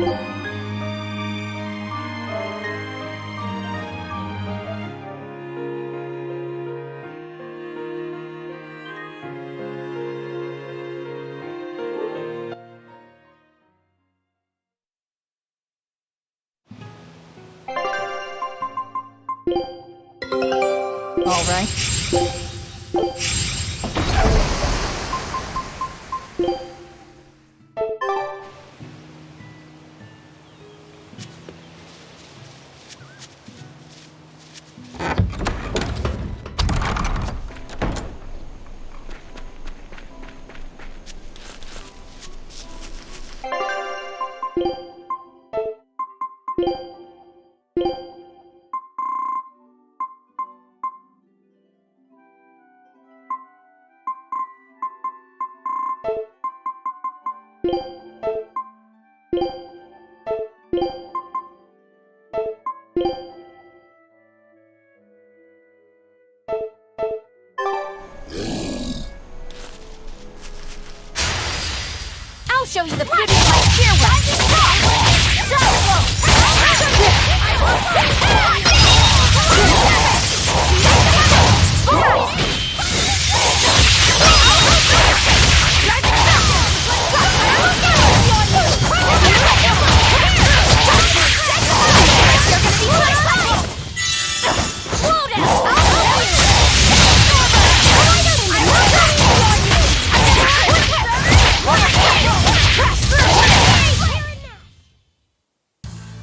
All right. I'll show you the beauty of my stairwell.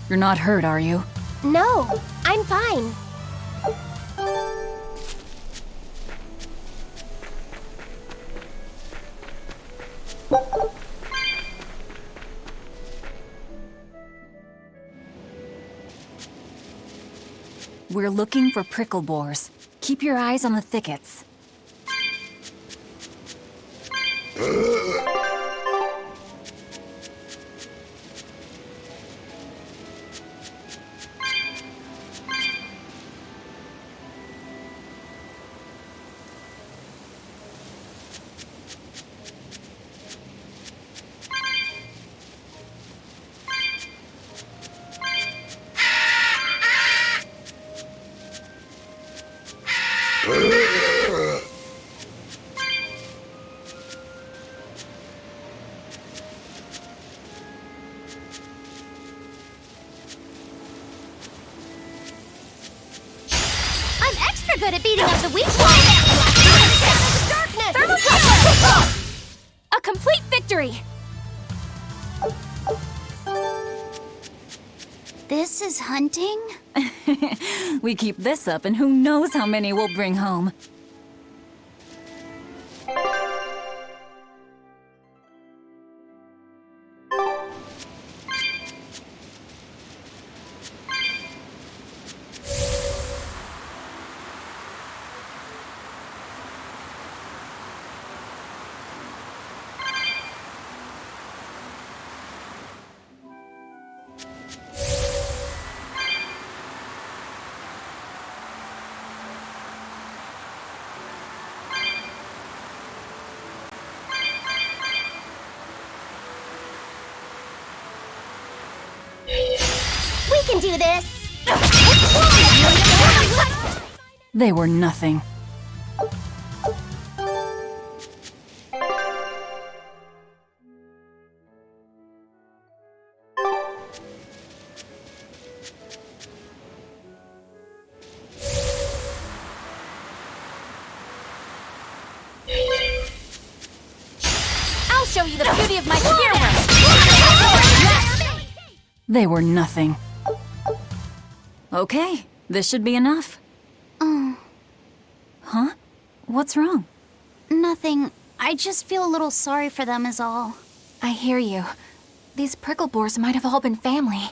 You're not hurt, are you? No, I'm fine. We're looking for prickle boars. Keep your eyes on the thickets. I'm extra good at beating up the weak ones. A complete victory. This is hunting? We keep this up, and who knows how many we'll bring home. We can do this. They were nothing. I'll show you the beauty of my stairwell. They were nothing. Okay, this should be enough. Huh? What's wrong? Nothing. I just feel a little sorry for them is all. I hear you. These prickle boars might have all been family.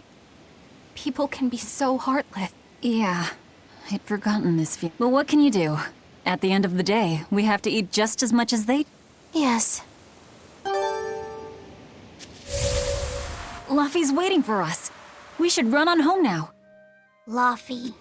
People can be so heartless. Yeah, I'd forgotten this feeling. But what can you do? At the end of the day, we have to eat just as much as they... Yes. Luffy's waiting for us. We should run on home now. Luffy.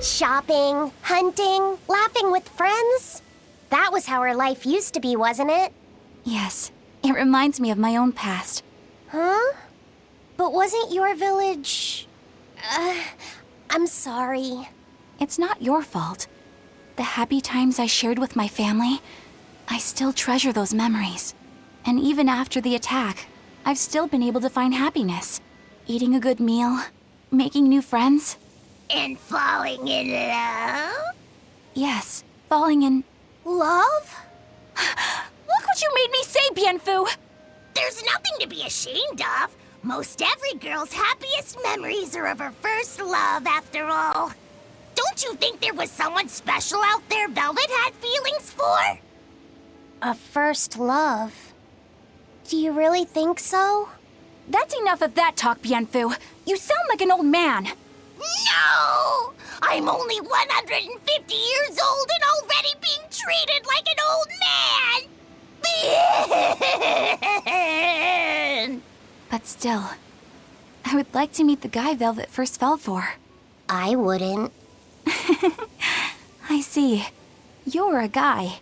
Shopping, hunting, laughing with friends. That was how our life used to be, wasn't it? Yes, it reminds me of my own past. Huh? But wasn't your village... I'm sorry. It's not your fault. The happy times I shared with my family, I still treasure those memories. And even after the attack, I've still been able to find happiness. Eating a good meal, making new friends. And falling in love? Yes, falling in... Love? Look what you made me say, Bienfu! There's nothing to be ashamed of. Most every girl's happiest memories are of her first love, after all. Don't you think there was someone special out there Velvet had feelings for? A first love? Do you really think so? That's enough of that talk, Bienfu. You sound like an old man. No! I'm only 150 years old and already being treated like an old man! But still, I would like to meet the guy Velvet first fell for. I wouldn't. I see. You're a guy.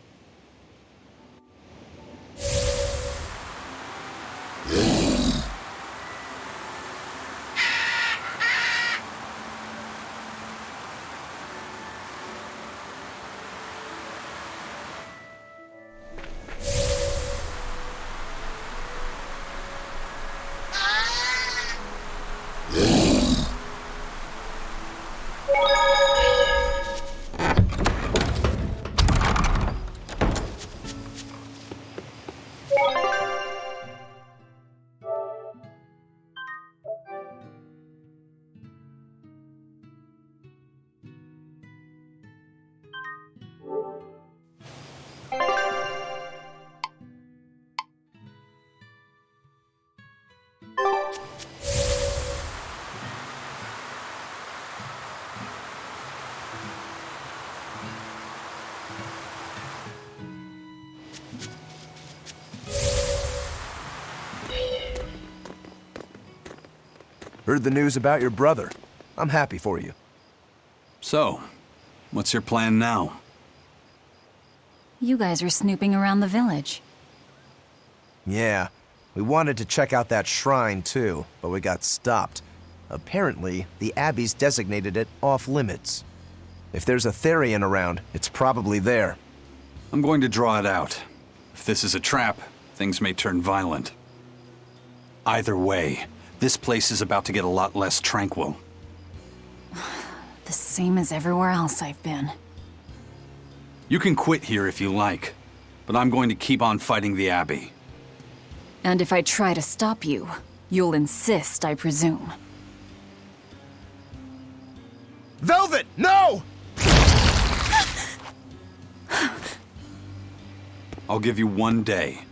Heard the news about your brother. I'm happy for you. So, what's your plan now? You guys were snooping around the village. Yeah, we wanted to check out that shrine too, but we got stopped. Apparently, the Abbey's designated it off-limits. If there's a Therian around, it's probably there. I'm going to draw it out. If this is a trap, things may turn violent. Either way, this place is about to get a lot less tranquil. The same as everywhere else I've been. You can quit here if you like, but I'm going to keep on fighting the Abbey. And if I try to stop you, you'll insist, I presume. Velvet, no! I'll give you 1 day.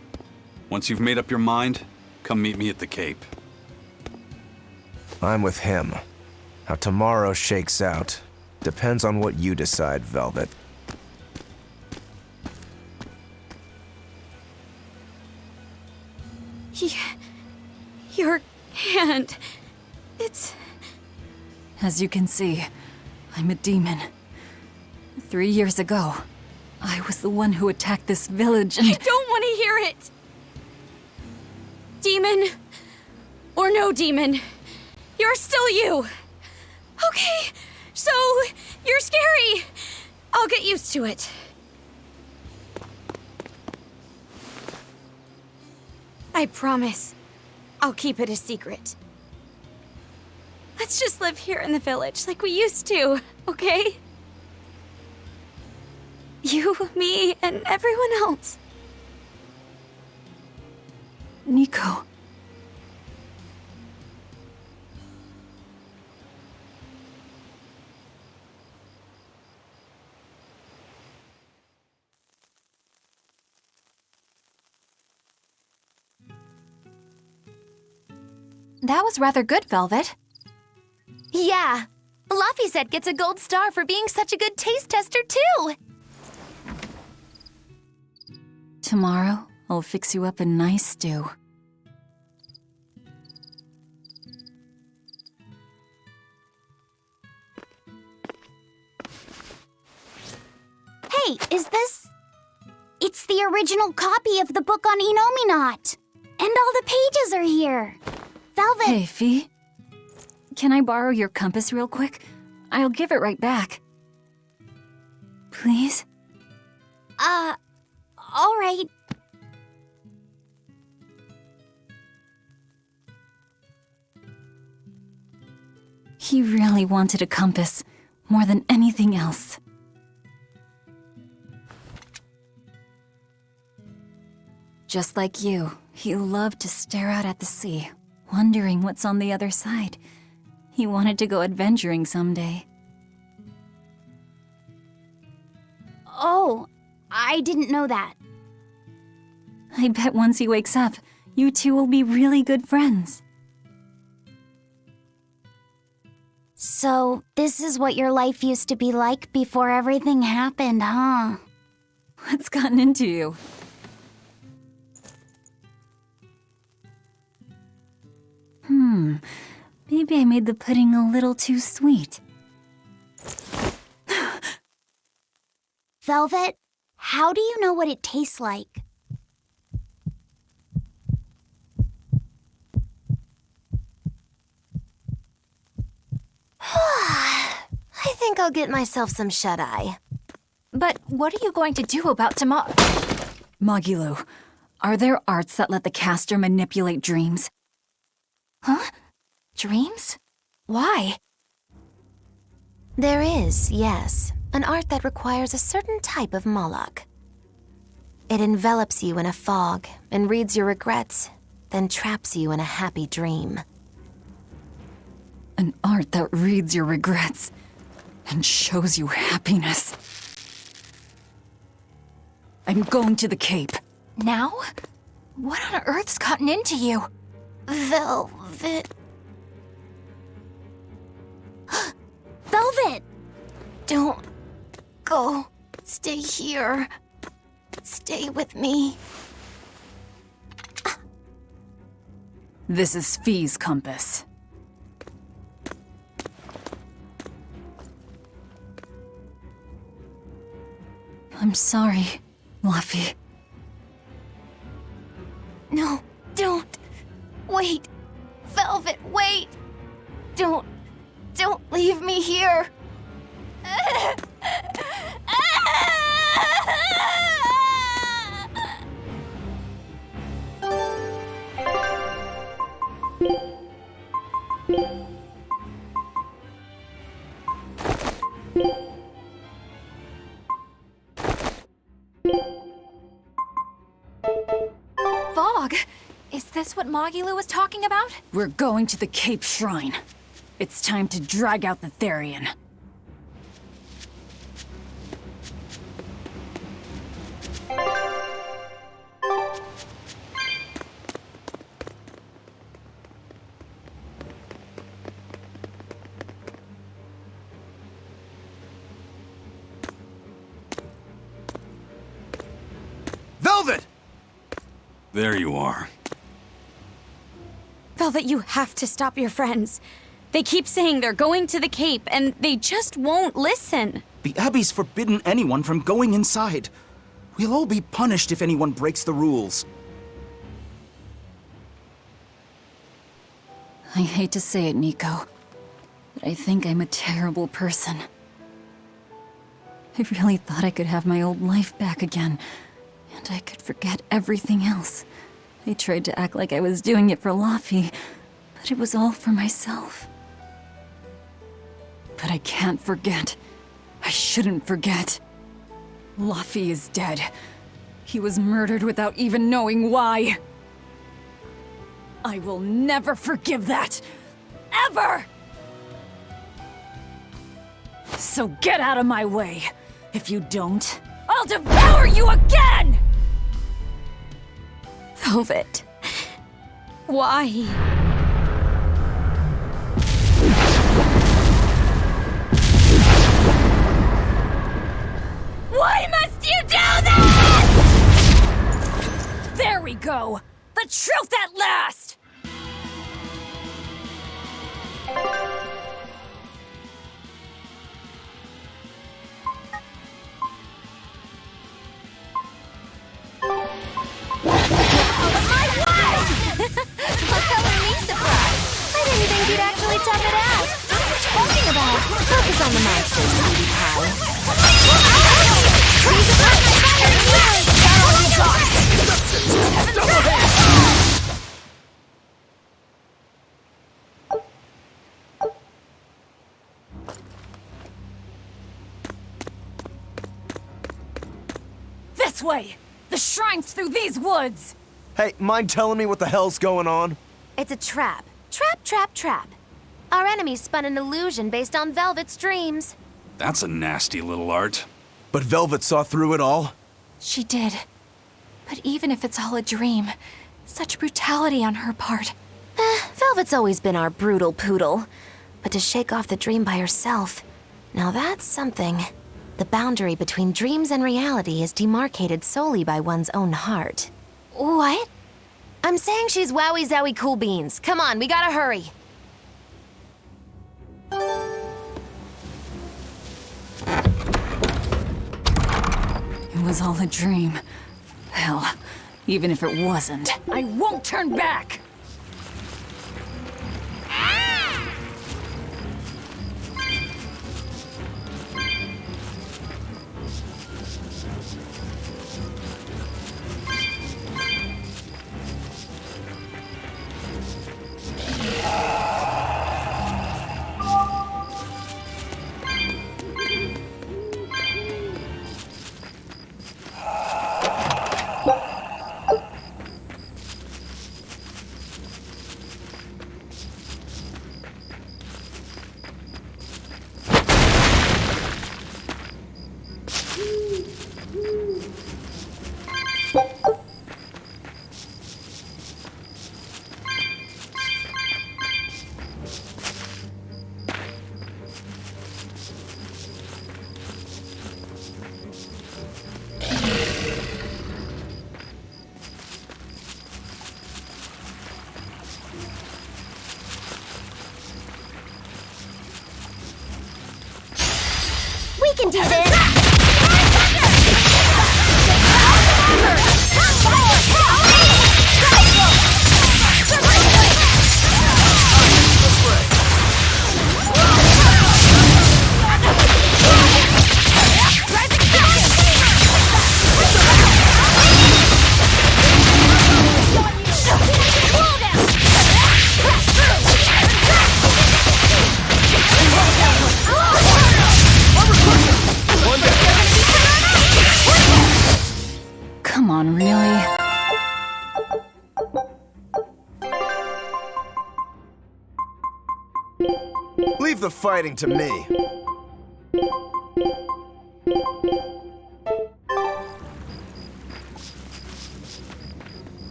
Once you've made up your mind, come meet me at the Cape. I'm with him. How tomorrow shakes out depends on what you decide, Velvet. Your hand... It's... As you can see, I'm a demon. 3 years ago, I was the one who attacked this village and... I don't want to hear it! Demon, or no demon, you're still you. Okay, so you're scary. I'll get used to it. I promise, I'll keep it a secret. Let's just live here in the village like we used to, okay? You, me, and everyone else. Nico. That was rather good, Velvet. Yeah. Luffy said gets a gold star for being such a good taste tester, too. Tomorrow, I'll fix you up a nice stew. Hey, is this... It's the original copy of the book on Inominat. And all the pages are here. Velvet... Hey, Fee. Can I borrow your compass real quick? I'll give it right back. Please? All right. He really wanted a compass, more than anything else. Just like you, he loved to stare out at the sea, wondering what's on the other side. He wanted to go adventuring someday. Oh, I didn't know that. I bet once he wakes up, you two will be really good friends. So, this is what your life used to be like before everything happened, huh? What's gotten into you? Maybe I made the pudding a little too sweet. Velvet, how do you know what it tastes like? I think I'll get myself some shut-eye. But what are you going to do about tomorrow? Magilu, are there arts that let the caster manipulate dreams? Huh? Dreams? Why? There is, yes, an art that requires a certain type of Moloch. It envelops you in a fog and reads your regrets, then traps you in a happy dream. An art that reads your regrets and shows you happiness. I'm going to the Cape. Now? What on earth's gotten into you? Velvet... Velvet! Don't go. Stay here. Stay with me. This is Fee's compass. I'm sorry, Luffy. No, don't. Wait. Velvet, wait. Don't leave me here. Fog? Is this what Magilu was talking about? We're going to the Cape Shrine. It's time to drag out the Therian. Velvet! There you are. Velvet, you have to stop your friends. They keep saying they're going to the Cape, and they just won't listen. The Abbey's forbidden anyone from going inside. We'll all be punished if anyone breaks the rules. I hate to say it, Nico, but I think I'm a terrible person. I really thought I could have my old life back again, and I could forget everything else. I tried to act like I was doing it for Luffy, but it was all for myself. But I can't forget. I shouldn't forget. Luffy is dead. He was murdered without even knowing why. I will never forgive that. Ever! So get out of my way. If you don't, I'll devour you again! Velvet. Why? we go! The truth at last! I didn't think you'd actually tough it out. What are you talking about? Focus on the monster, sweetie pie. This way! The shrine's through these woods! Hey, mind telling me what the hell's going on? It's a trap. Trap, trap, trap. Our enemy spun an illusion based on Velvet's dreams. That's a nasty little art. But Velvet saw through it all? She did. But even if it's all a dream, such brutality on her part. Velvet's always been our brutal poodle. But to shake off the dream by herself, now that's something. The boundary between dreams and reality is demarcated solely by one's own heart. What? I'm saying she's wowie zowie cool beans. Come on, we gotta hurry. It was all a dream. Hell, even if it wasn't, I won't turn back! We can do this! Come on, really? Leave the fighting to me.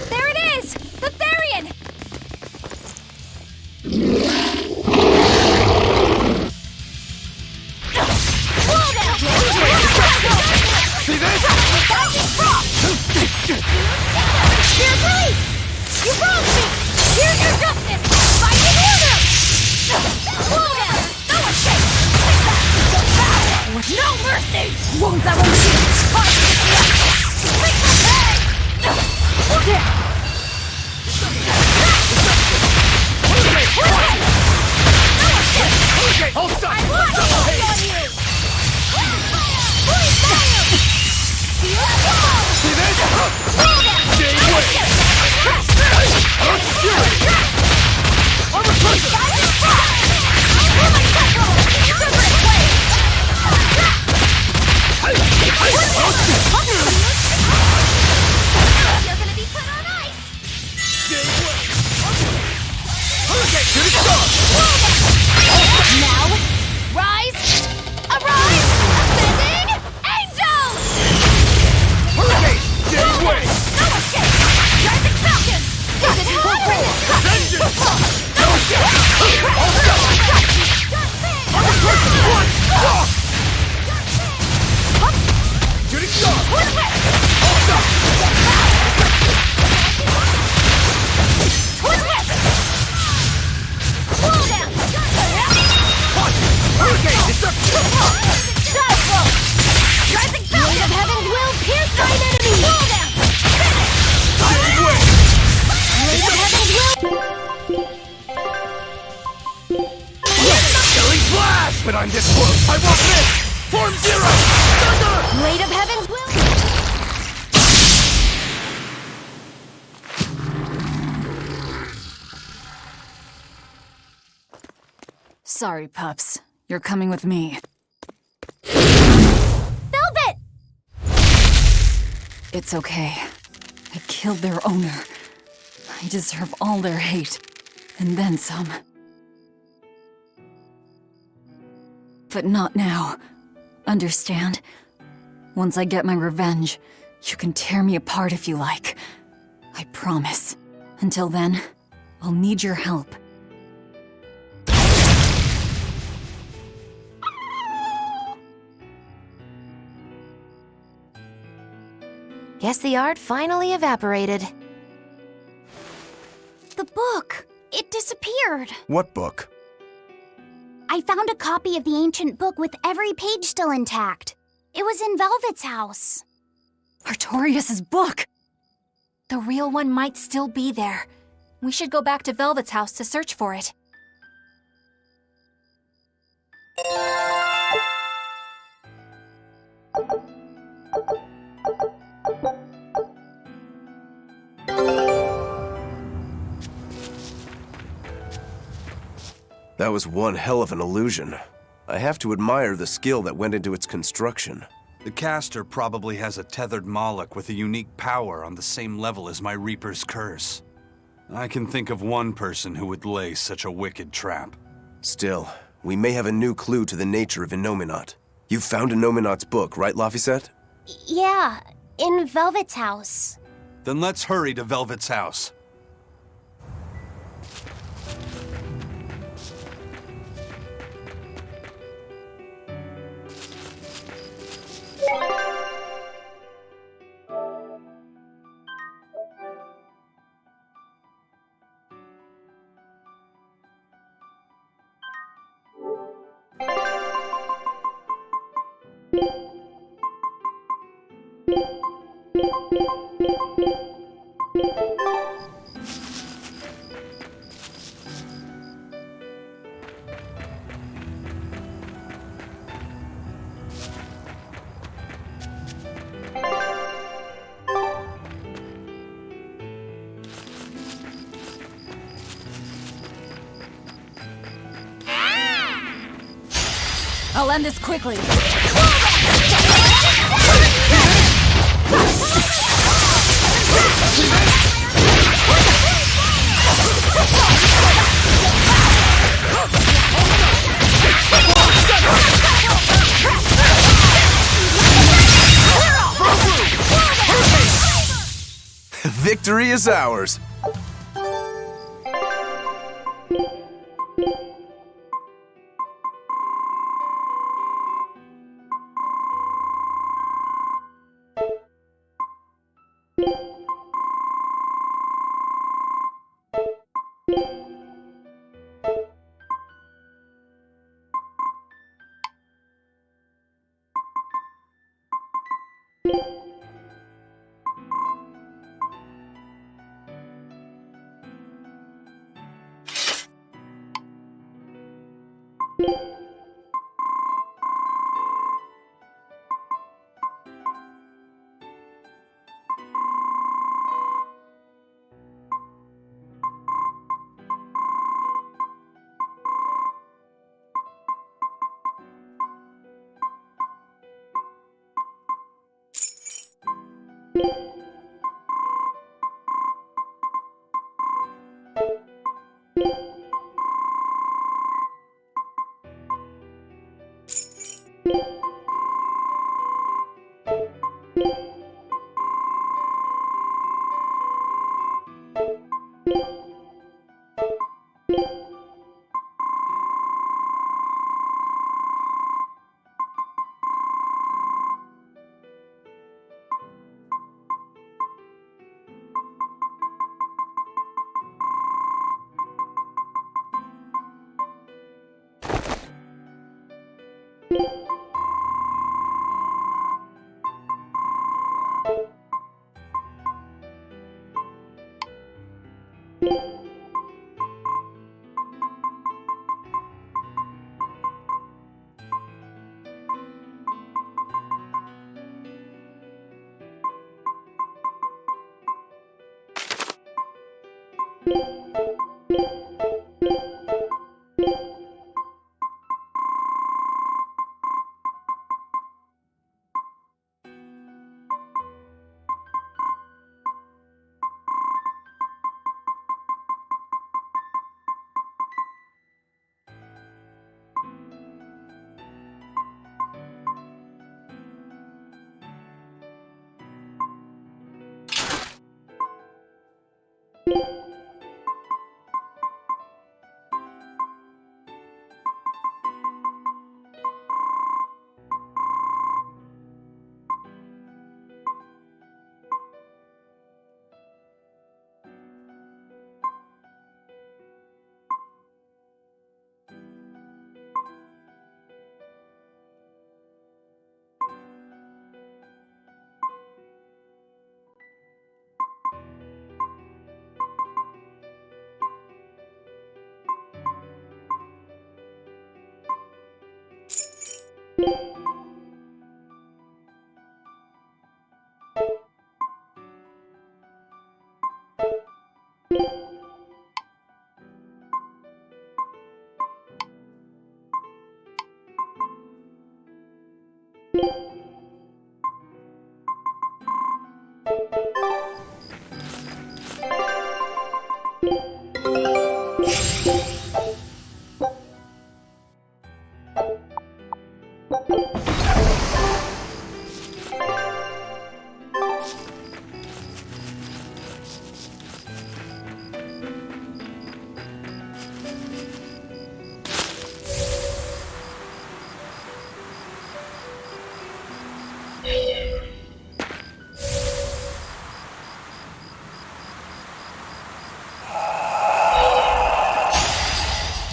There it is! The Therian! See this? You're right! You wronged me! Here's your justice! Fight in order! Slow down! No escape! Won't that one see? Okay, hold stop! I want to on you! Please fire! See this? Stay away! I'm a You're gonna be put on ice! Stay away! Hurricane, here it comes! Now, rise! Arise! Ascending! Angel! Hurricane, stay away! No escape! Rising Falcon! Is it hot? Vengeance! No escape! All stop! I'm a person! One! Stop! Here it comes! All stop! Hurricane, it's up! Shadow Blow! Rising Falcon! Blade of Heaven's will pierce thine enemy! Pull down! Finish! Stay away! Blade of Heaven's will... Killing flash! But I'm this close! I won't miss! Form zero! Thunder! Blade of Heaven's will... Sorry, pups. You're coming with me. Velvet! It's okay. I killed their owner. I deserve all their hate. And then some. But not now. Understand? Once I get my revenge, you can tear me apart if you like. I promise. Until then, I'll need your help. Guess the art finally evaporated. The book. It disappeared. What book? I found a copy of the ancient book with every page still intact. It was in Velvet's house. Artorias' book! The real one might still be there. We should go back to Velvet's house to search for it. That was one hell of an illusion. I have to admire the skill that went into its construction. The caster probably has a tethered Moloch with a unique power on the same level as my Reaper's curse. I can think of one person who would lay such a wicked trap. Still, we may have a new clue to the nature of Innominat. You found Innominat's book, right, Laphicet? Yeah, in Velvet's house. Then let's hurry to Velvet's house. I'll end this quickly. Victory is ours!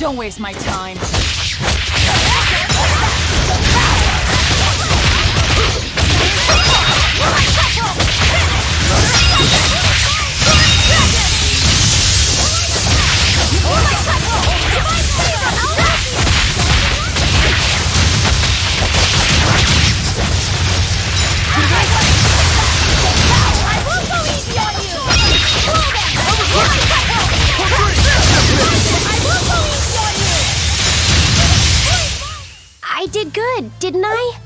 Don't waste my time. I did good, didn't I?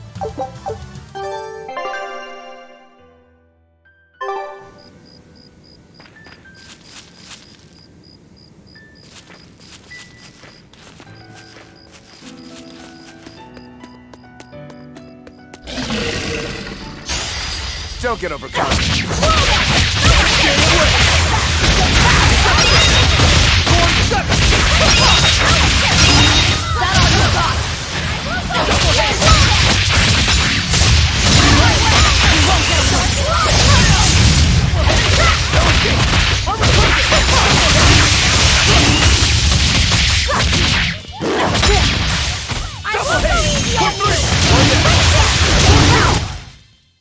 Don't get overcome.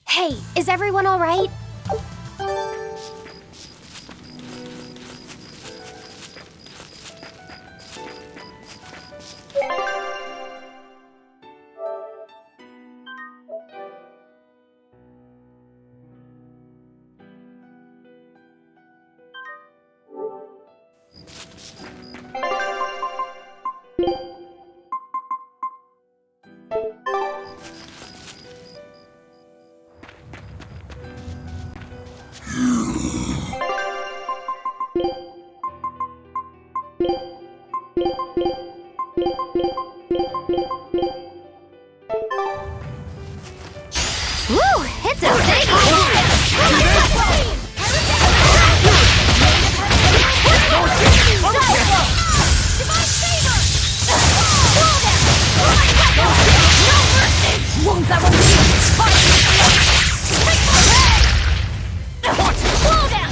Hey, is everyone all right? times I won't see you. Slow down.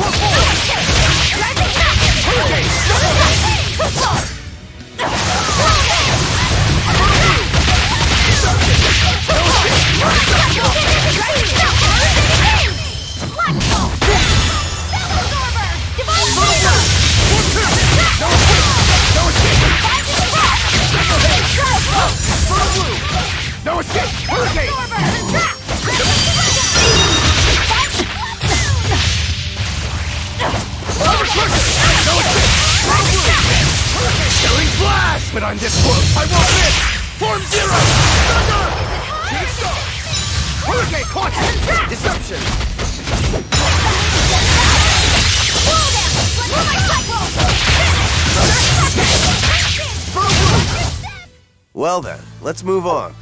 No escape! Hurricane! Killing flash! But I'm this close, I won't miss! Form zero! Thunder! Let's go! Hurricane! Caught! Deception! Well then, let's move on.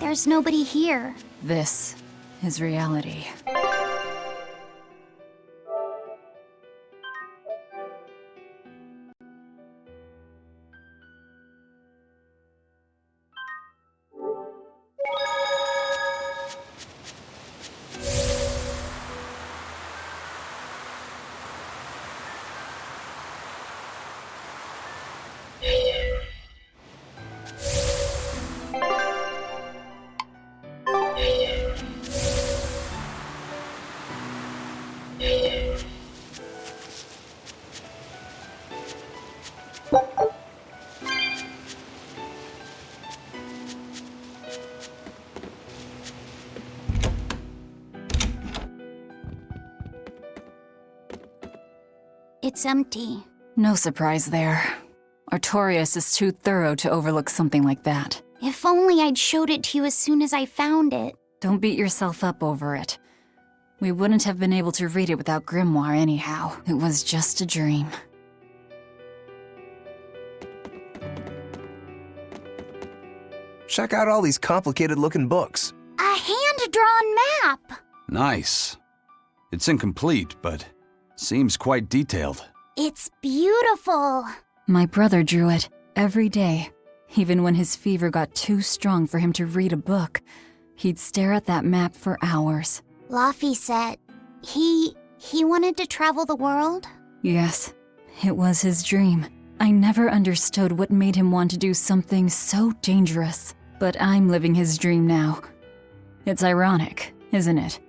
There's nobody here. This is reality. It's empty. No surprise there. Artorias is too thorough to overlook something like that. If only I'd showed it to you as soon as I found it. Don't beat yourself up over it. We wouldn't have been able to read it without Grimoire anyhow. It was just a dream. Check out all these complicated-looking books. A hand-drawn map! Nice. It's incomplete, but seems quite detailed. It's beautiful. My brother drew it every day. Even when his fever got too strong for him to read a book, he'd stare at that map for hours. Laffy said he wanted to travel the world? Yes, it was his dream. I never understood what made him want to do something so dangerous. But I'm living his dream now. It's ironic, isn't it?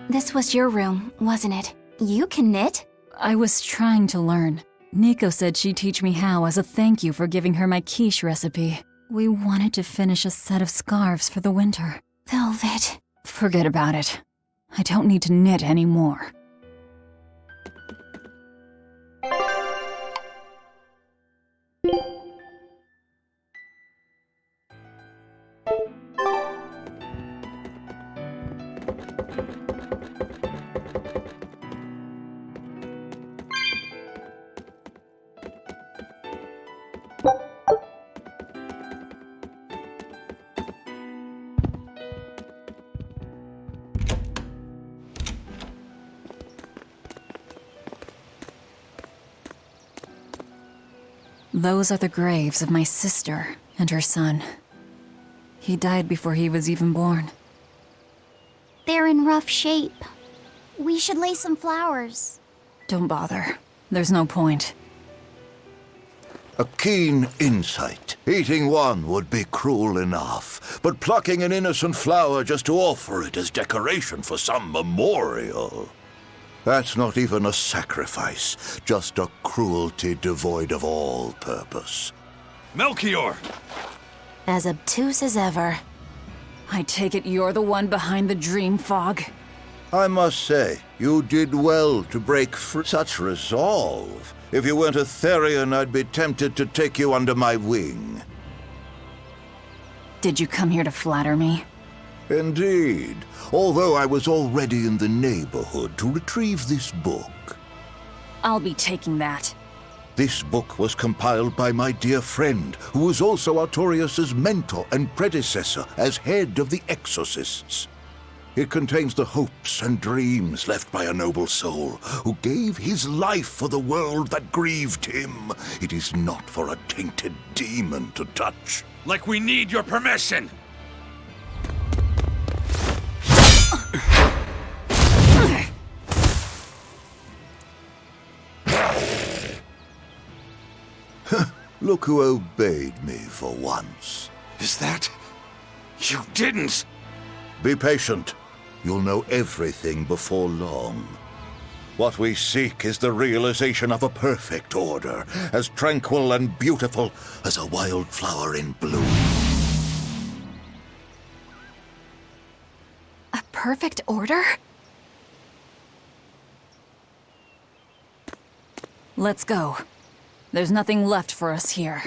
This was your room, wasn't it? You can knit. I was trying to learn. Nico said she'd teach me how as a thank you for giving her my quiche recipe. We wanted to finish a set of scarves for the winter. Velvet. Forget about it. I don't need to knit anymore. Those are the graves of my sister and her son. He died before he was even born. They're in rough shape. We should lay some flowers. Don't bother. There's no point. A keen insight. Eating one would be cruel enough, but plucking an innocent flower just to offer it as decoration for some memorial. That's not even a sacrifice, just a cruelty devoid of all purpose. Melchior! As obtuse as ever. I take it you're the one behind the dream fog? I must say, you did well to break free. Such resolve. If you weren't a Therian, I'd be tempted to take you under my wing. Did you come here to flatter me? Indeed, although I was already in the neighborhood to retrieve this book. I'll be taking that. This book was compiled by my dear friend, who was also Artorias' mentor and predecessor as head of the Exorcists. It contains the hopes and dreams left by a noble soul who gave his life for the world that grieved him. It is not for a tainted demon to touch. Like we need your permission! Look who obeyed me for once. Is that... You didn't! Be patient. You'll know everything before long. What we seek is the realization of a perfect order, as tranquil and beautiful as a wildflower in bloom. A perfect order? Let's go. There's nothing left for us here.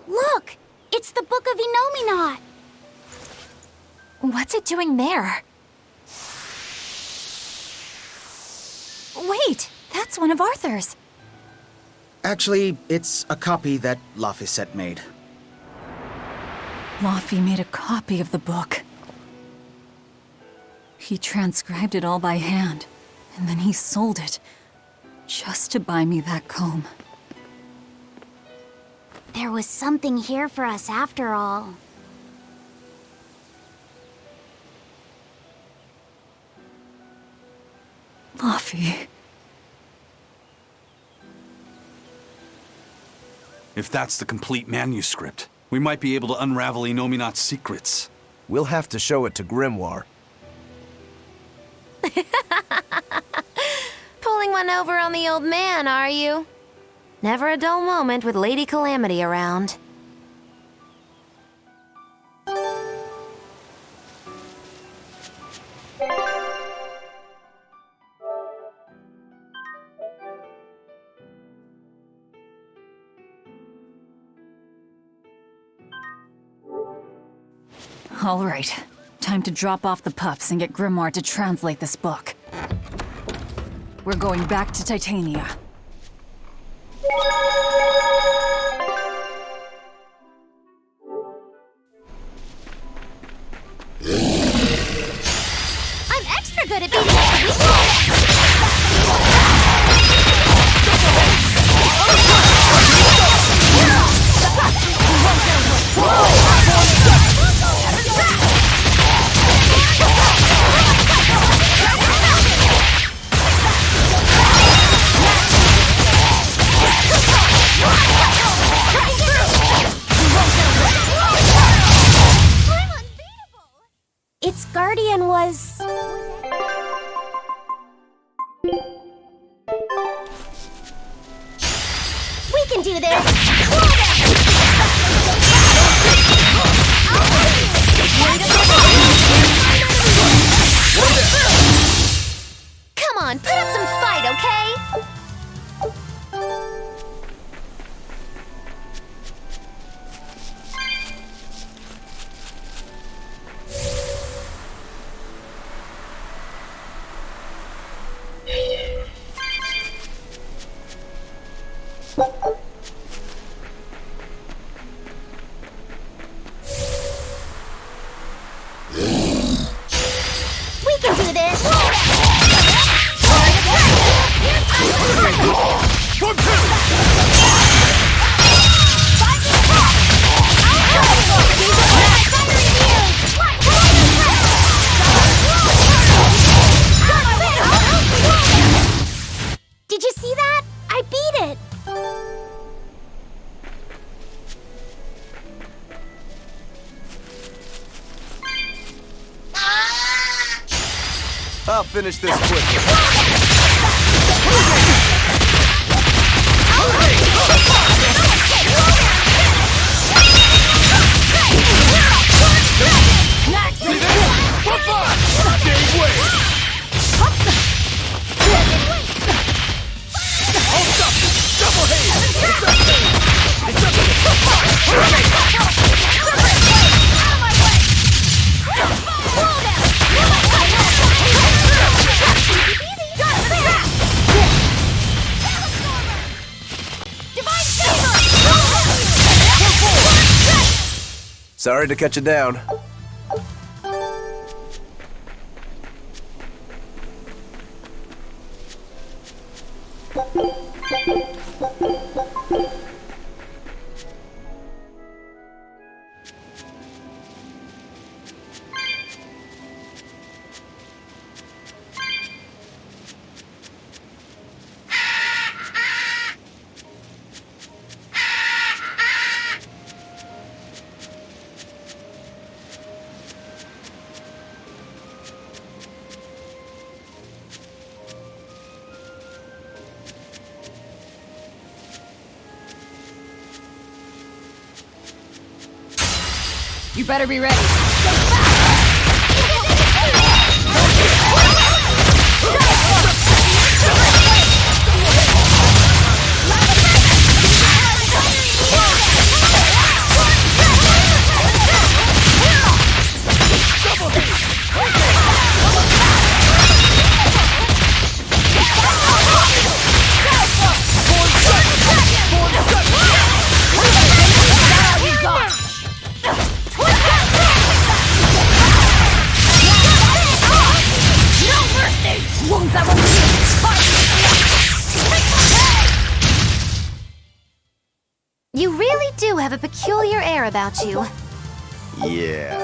Look! It's the Book of Inominat! What's it doing there? Wait! That's one of Arthur's! Actually, it's a copy that Laphicet made. Laffy made a copy of the book. He transcribed it all by hand, and then he sold it, just to buy me that comb. There was something here for us after all. Laffy. If that's the complete manuscript, we might be able to unravel Inominat's secrets. We'll have to show it to Grimoire. Pulling one over on the old man, are you? Never a dull moment with Lady Calamity around. All right. Time to drop off the pups and get Grimoire to translate this book. We're going back to Titania. I'm extra good at beating up the weak. Its guardian was... We can do this! Come on, put up some fight, okay? We can do this! Did you see that? I beat it! I'll finish this quickly. Sorry to cut you down. You better be ready. You really do have a peculiar air about you. Yeah.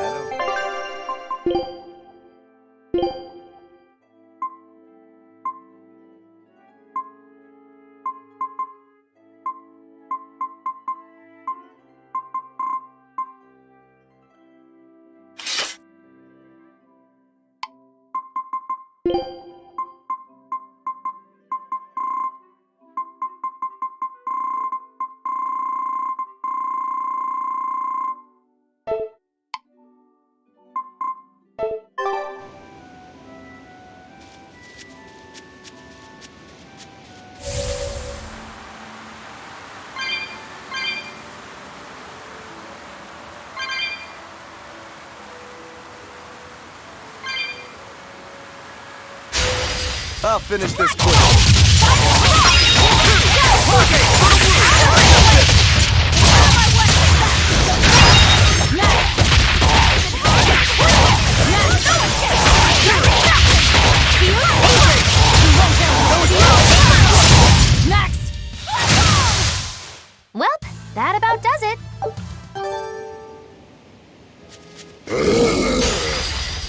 I'll finish this quick. Well, that about does it.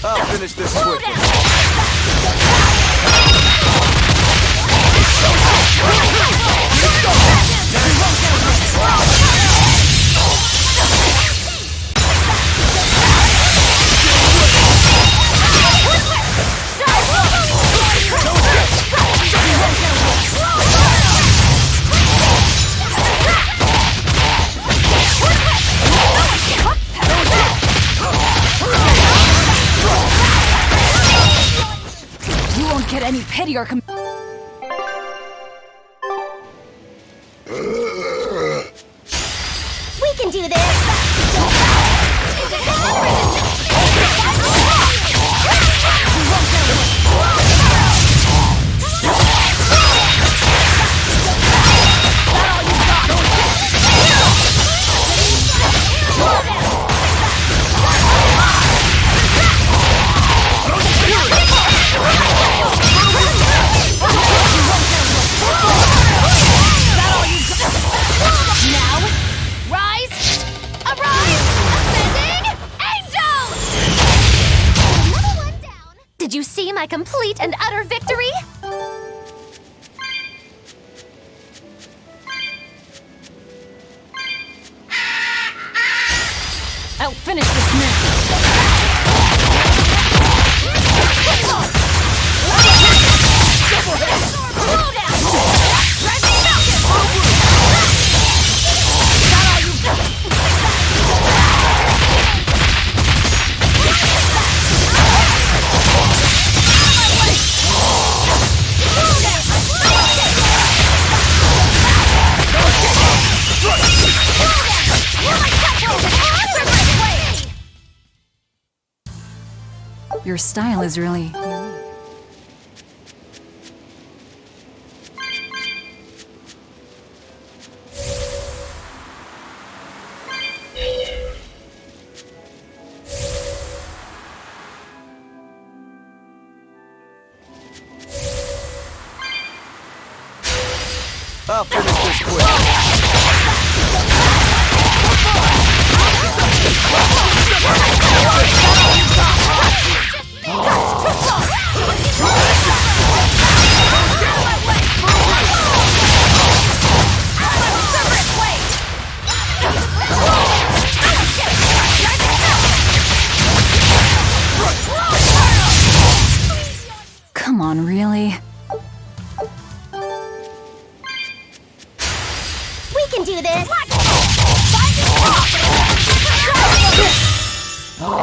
I'll finish this quick. You won't get any pity or We can do this! Did you see my complete and utter victory? I'll finish this now. Your style is really unique. I'll finish this quick. Come on, really? We can do this! Whew,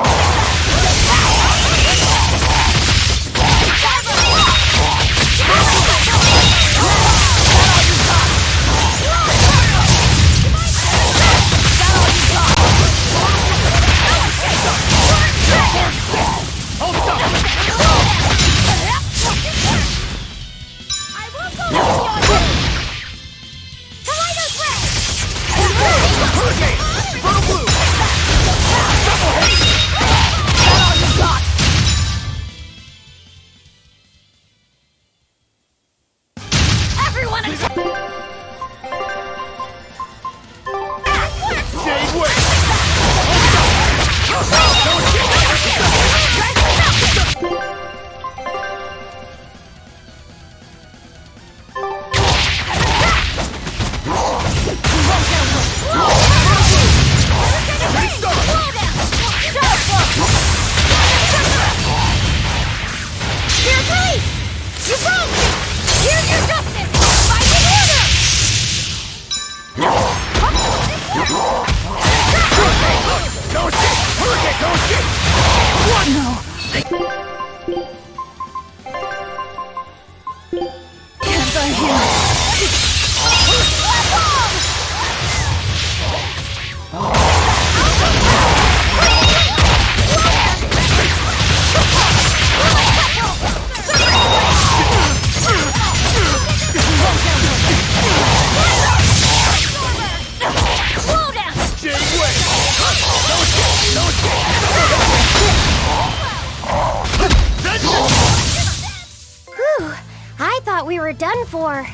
I thought we were done for.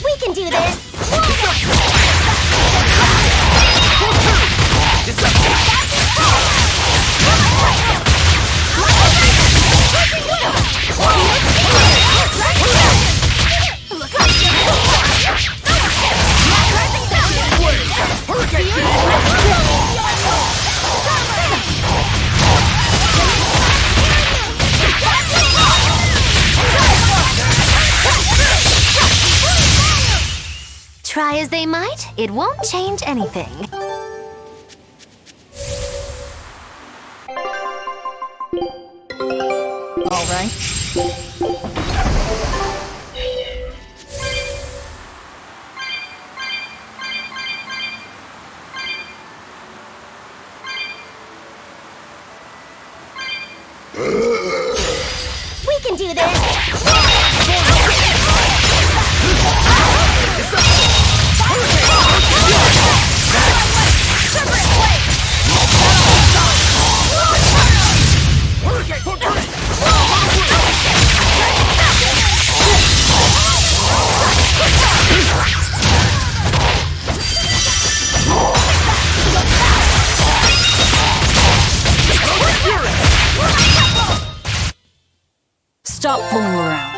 We can do this! Try as they might, it won't change anything. All right. We can do this! Stop fooling around.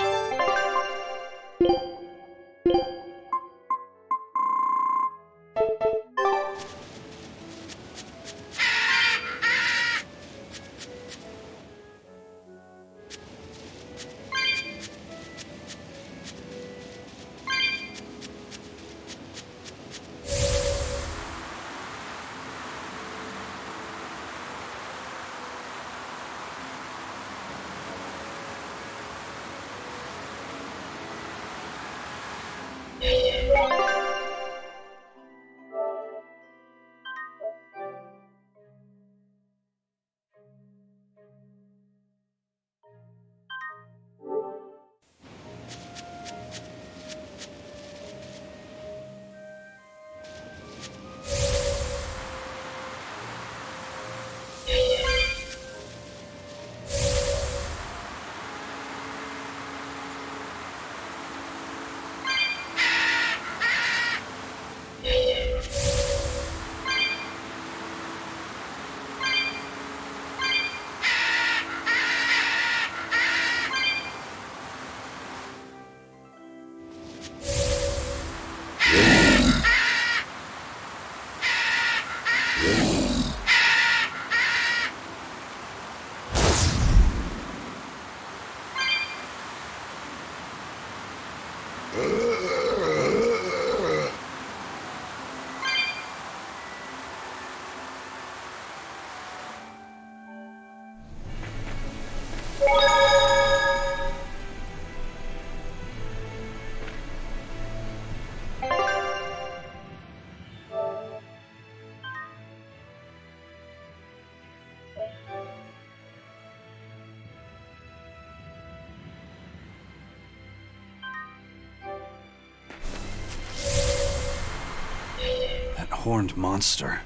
horned monster.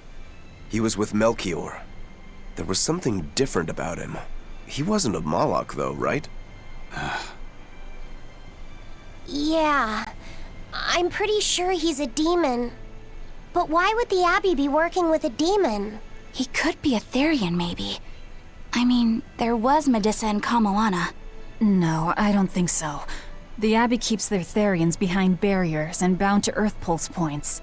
He was with Melchior. There was something different about him. He wasn't a Moloch, though, right? Yeah, I'm pretty sure he's a demon. But why would the Abbey be working with a demon? He could be a Therian, maybe. I mean, there was Medusa and Kamoana. No, I don't think so. The Abbey keeps their Therians behind barriers and bound to Earth Pulse points.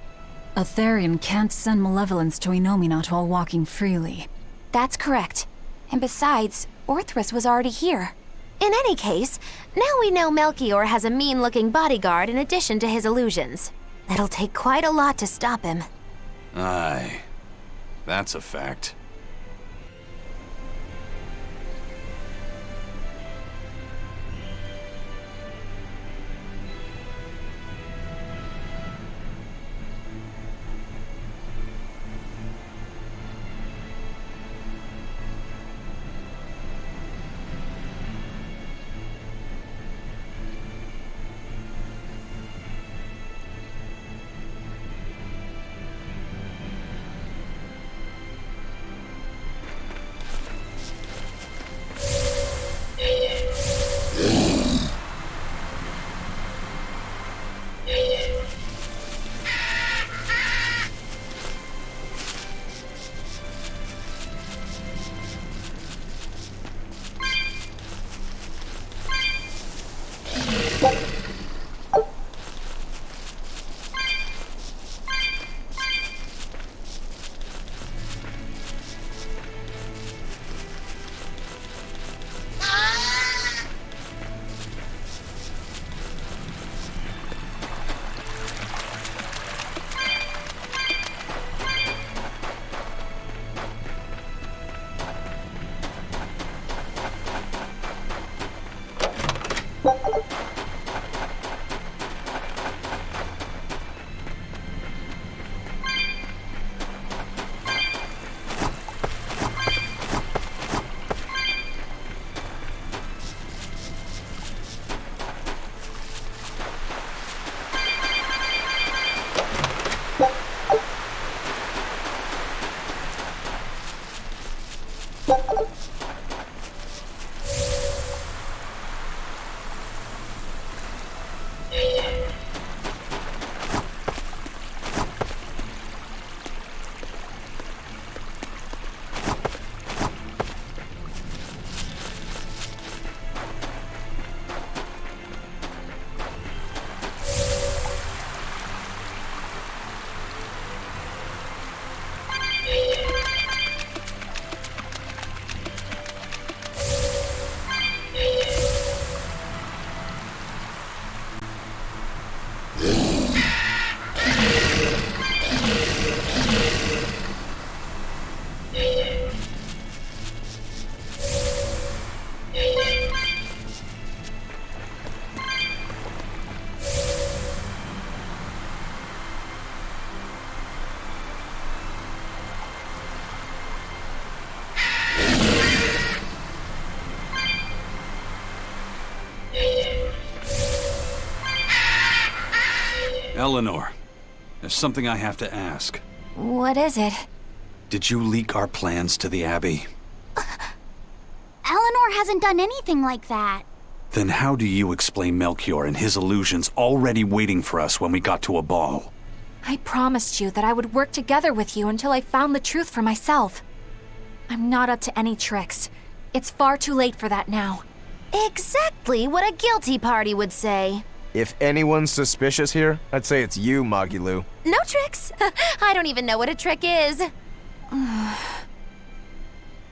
A Therian can't send malevolence to Inominat while walking freely. That's correct. And besides, Orthrus was already here. In any case, now we know Melchior has a mean-looking bodyguard in addition to his illusions. It'll take quite a lot to stop him. Aye. That's a fact. Eleanor, there's something I have to ask. What is it? Did you leak our plans to the Abbey? Eleanor hasn't done anything like that. Then how do you explain Melchior and his illusions already waiting for us when we got to a ball? I promised you that I would work together with you until I found the truth for myself. I'm not up to any tricks. It's far too late for that now. Exactly what a guilty party would say. If anyone's suspicious here, I'd say it's you, Magilu. No tricks. I don't even know what a trick is.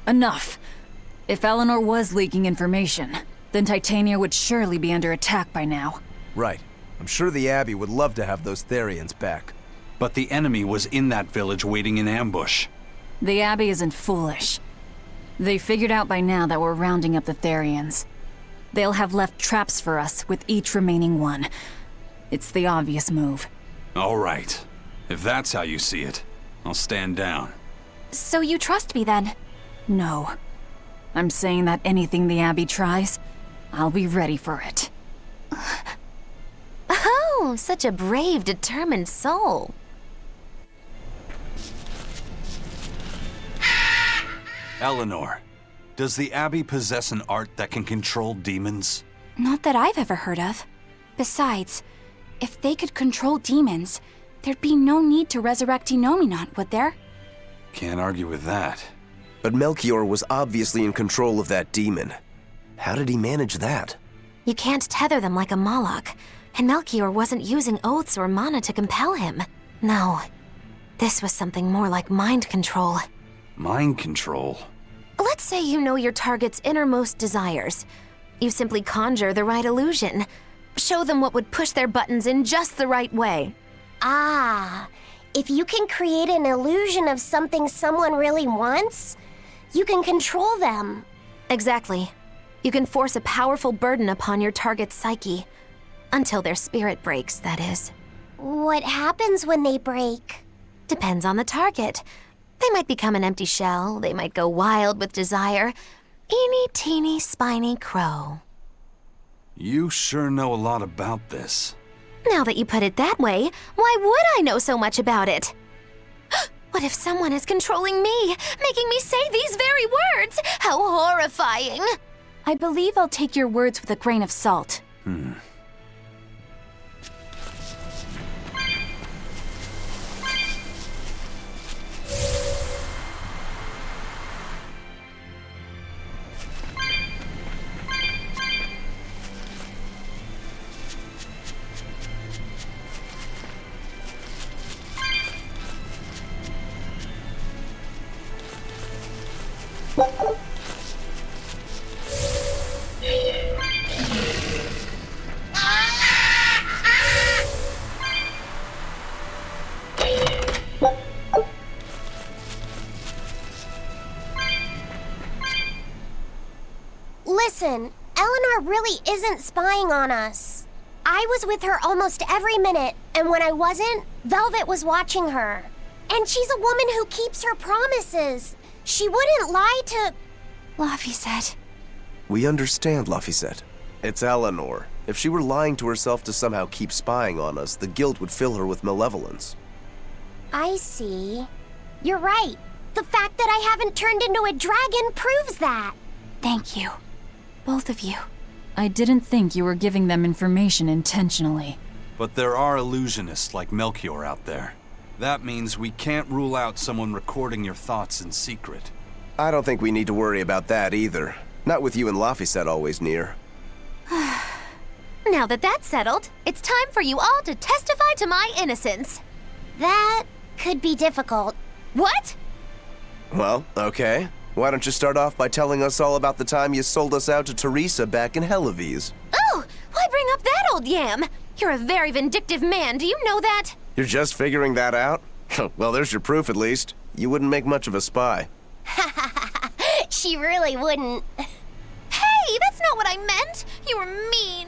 Enough. If Eleanor was leaking information, then Titania would surely be under attack by now. Right. I'm sure the Abbey would love to have those Therians back. But the enemy was in that village waiting in ambush. The Abbey isn't foolish. They figured out by now that we're rounding up the Therians. They'll have left traps for us with each remaining one. It's the obvious move. All right. If that's how you see it, I'll stand down. So you trust me then? No. I'm saying that anything the Abbey tries, I'll be ready for it. Oh, such a brave, determined soul. Eleanor, does the Abbey possess an art that can control demons? Not that I've ever heard of. Besides, if they could control demons, there'd be no need to resurrect Inominat, would there? Can't argue with that. But Melchior was obviously in control of that demon. How did he manage that? You can't tether them like a Moloch, and Melchior wasn't using oaths or mana to compel him. No, this was something more like mind control. Mind control? Let's say you know your target's innermost desires. You simply conjure the right illusion. Show them what would push their buttons in just the right way. Ah, if you can create an illusion of something someone really wants, you can control them. Exactly. You can force a powerful burden upon your target's psyche. Until their spirit breaks, that is. What happens when they break? Depends on the target. They might become an empty shell, they might go wild with desire. Eeny, teeny, spiny crow. You sure know a lot about this. Now that you put it that way, why would I know so much about it? What if someone is controlling me, making me say these very words? How horrifying! I believe I'll take your words with a grain of salt. Listen, Eleanor really isn't spying on us. I was with her almost every minute, and when I wasn't, Velvet was watching her. And she's a woman who keeps her promises. She wouldn't lie to... Laphicet. We understand, Laphicet. It's Eleanor. If she were lying to herself to somehow keep spying on us, the guilt would fill her with malevolence. I see. You're right. The fact that I haven't turned into a dragon proves that. Thank you. Both of you. I didn't think you were giving them information intentionally. But there are illusionists like Melchior out there. That means we can't rule out someone recording your thoughts in secret. I don't think we need to worry about that either. Not with you and Laphicet always near. Now that that's settled, it's time for you all to testify to my innocence. That could be difficult. What? Well, okay. Why don't you start off by telling us all about the time you sold us out to Teresa back in Helives? Oh, why bring up that old yam? You're a very vindictive man, do you know that? You're just figuring that out? Well, there's your proof at least. You wouldn't make much of a spy. She really wouldn't. Hey, that's not what I meant. You were mean.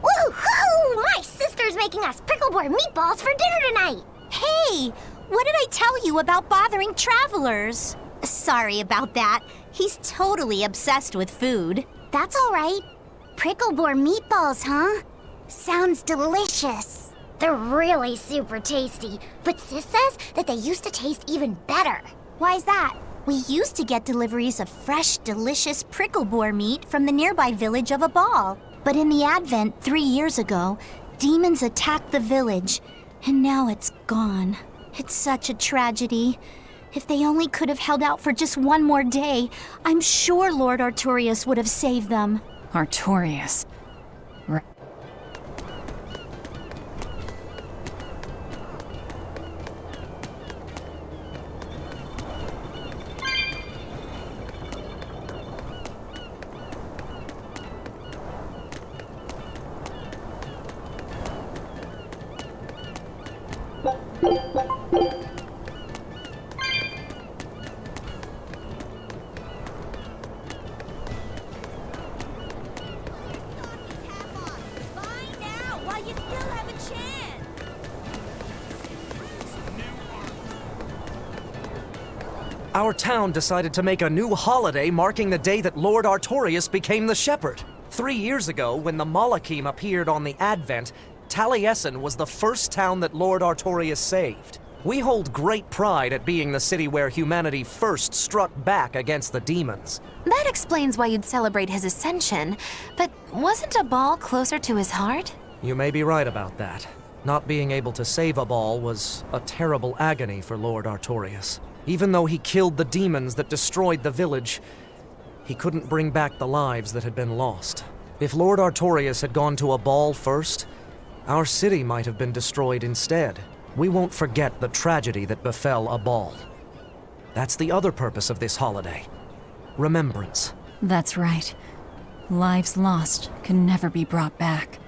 Woohoo! My sister's making us pickleboard meatballs for dinner tonight. Hey, what did I tell you about bothering travelers? Sorry about that. He's totally obsessed with food. That's all right. Pickleboard meatballs, huh? Sounds delicious. They're really super tasty, but Sis says that they used to taste even better. Why's that? We used to get deliveries of fresh, delicious prickleboar meat from the nearby village of Abal. But in the Advent 3 years ago, demons attacked the village, and now it's gone. It's such a tragedy. If they only could have held out for just one more day, I'm sure Lord Artorias would have saved them. Artorias. Our town decided to make a new holiday marking the day that Lord Artorias became the Shepherd. 3 years ago, when the Malachim appeared on the Advent, Taliesin was the first town that Lord Artorias saved. We hold great pride at being the city where humanity first struck back against the demons. That explains why you'd celebrate his ascension, but wasn't a ball closer to his heart? You may be right about that. Not being able to save a ball was a terrible agony for Lord Artorias. Even though he killed the demons that destroyed the village, he couldn't bring back the lives that had been lost. If Lord Artorias had gone to a ball first, our city might have been destroyed instead. We won't forget the tragedy that befell a ball. That's the other purpose of this holiday. Remembrance. That's right. Lives lost can never be brought back.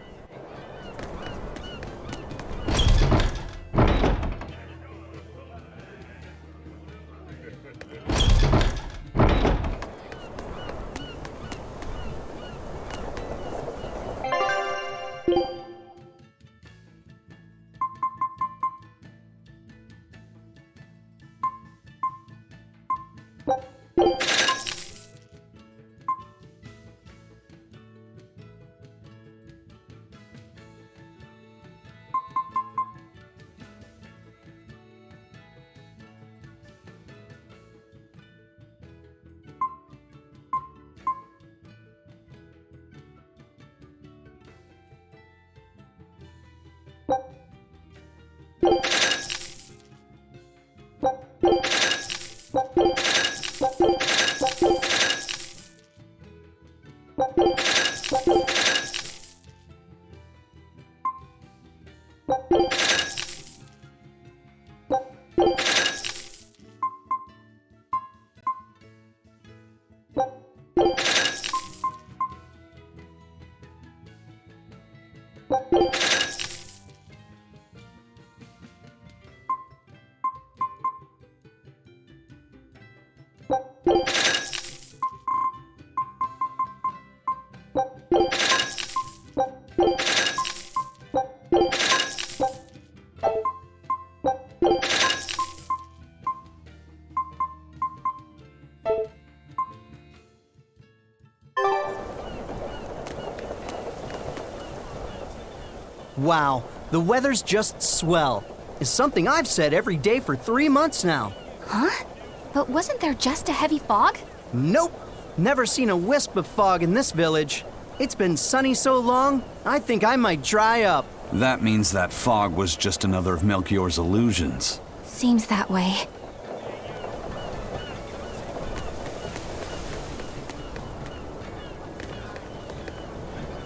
Wow, the weather's just swell. It's something I've said every day for 3 months now. Huh? But wasn't there just a heavy fog? Nope. Never seen a wisp of fog in this village. It's been sunny so long, I think I might dry up. That means that fog was just another of Melchior's illusions. Seems that way.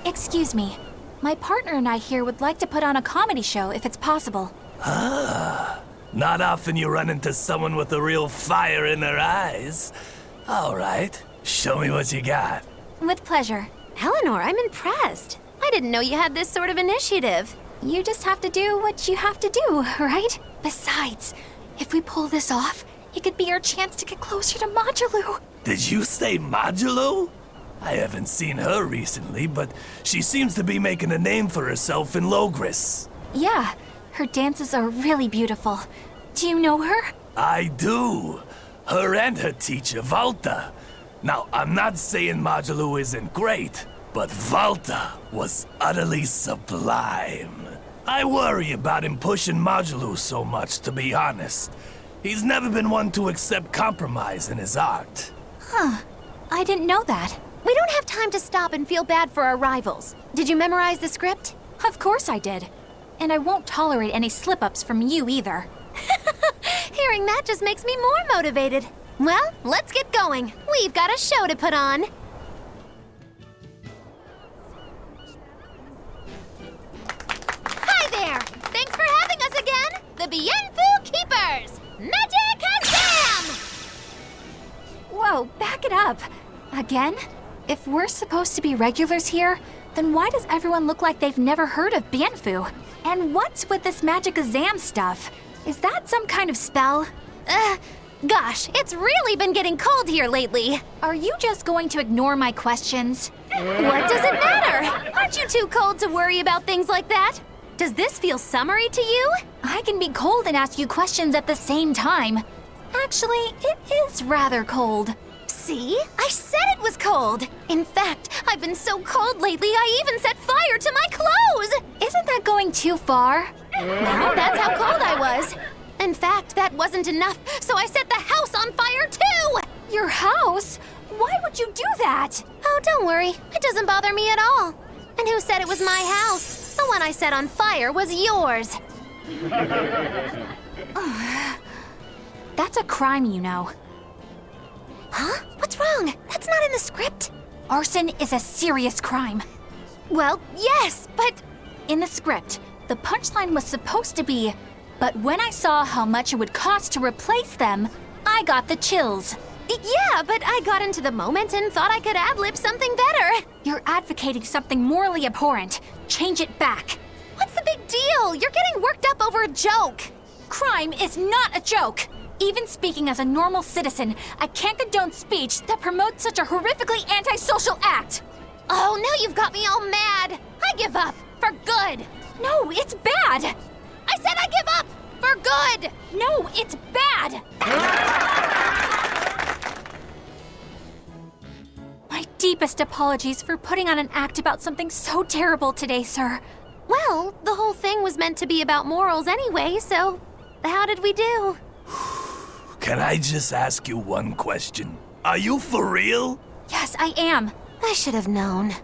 Excuse me. My partner and I here would like to put on a comedy show if it's possible. Ah, not often you run into someone with a real fire in their eyes. All right, show me what you got. With pleasure. Eleanor, I'm impressed. I didn't know you had this sort of initiative. You just have to do what you have to do, right? Besides, if we pull this off, it could be our chance to get closer to Modulu. Did you say Modulu? I haven't seen her recently, but she seems to be making a name for herself in Logris. Yeah, her dances are really beautiful. Do you know her? I do. Her and her teacher, Valta. Now, I'm not saying Modulu isn't great, but Valta was utterly sublime. I worry about him pushing Modulu so much, to be honest. He's never been one to accept compromise in his art. Huh. I didn't know that. We don't have time to stop and feel bad for our rivals. Did you memorize the script? Of course I did. And I won't tolerate any slip-ups from you either. Hearing that just makes me more motivated. Well, let's get going. We've got a show to put on. Hi there! Thanks for having us again! The Bienfu Keepers! Magic Kazam! Whoa, back it up. Again? If we're supposed to be regulars here, then why does everyone look like they've never heard of Bienfu? And what's with this Magic Kazam stuff? Is that some kind of spell? Gosh, it's really been getting cold here lately. Are you just going to ignore my questions? What does it matter? Aren't you too cold to worry about things like that? Does this feel summery to you? I can be cold and ask you questions at the same time. Actually, it is rather cold. See? I said it was cold. In fact, I've been so cold lately, I even set fire to my clothes. Isn't that going too far? Well, that's how cold I was. In fact, that wasn't enough, so I set the house on fire too! Your house? Why would you do that? Oh, don't worry. It doesn't bother me at all. And who said it was my house? The one I set on fire was yours. That's a crime, you know. Huh? What's wrong? That's not in the script. Arson is a serious crime. Well, yes, but... In the script, the punchline was supposed to be, but when I saw how much it would cost to replace them, I got the chills. Yeah, but I got into the moment and thought I could ad-lib something better. You're advocating something morally abhorrent. Change it back. What's the big deal? You're getting worked up over a joke. Crime is not a joke. Even speaking as a normal citizen, I can't condone speech that promotes such a horrifically antisocial act. Oh, now you've got me all mad. I give up. For good. No, it's bad. I said I give up. For good. No, it's bad. My deepest apologies for putting on an act about something so terrible today, sir. Well, the whole thing was meant to be about morals anyway, so how did we do? Can I just ask you one question? Are you for real? Yes, I am. I should have known.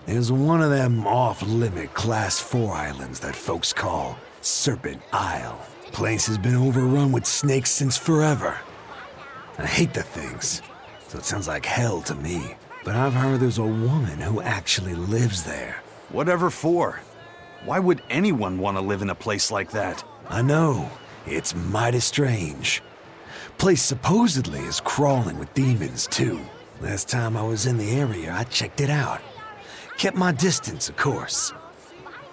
There's one of them off-limit Class 4 islands that folks call Serpent Isle. Place has been overrun with snakes since forever. I hate the things, so it sounds like hell to me. But I've heard there's a woman who actually lives there. Whatever for? Why would anyone want to live in a place like that? I know. It's mighty strange. Place supposedly is crawling with demons, too. Last time I was in the area, I checked it out. Kept my distance, of course.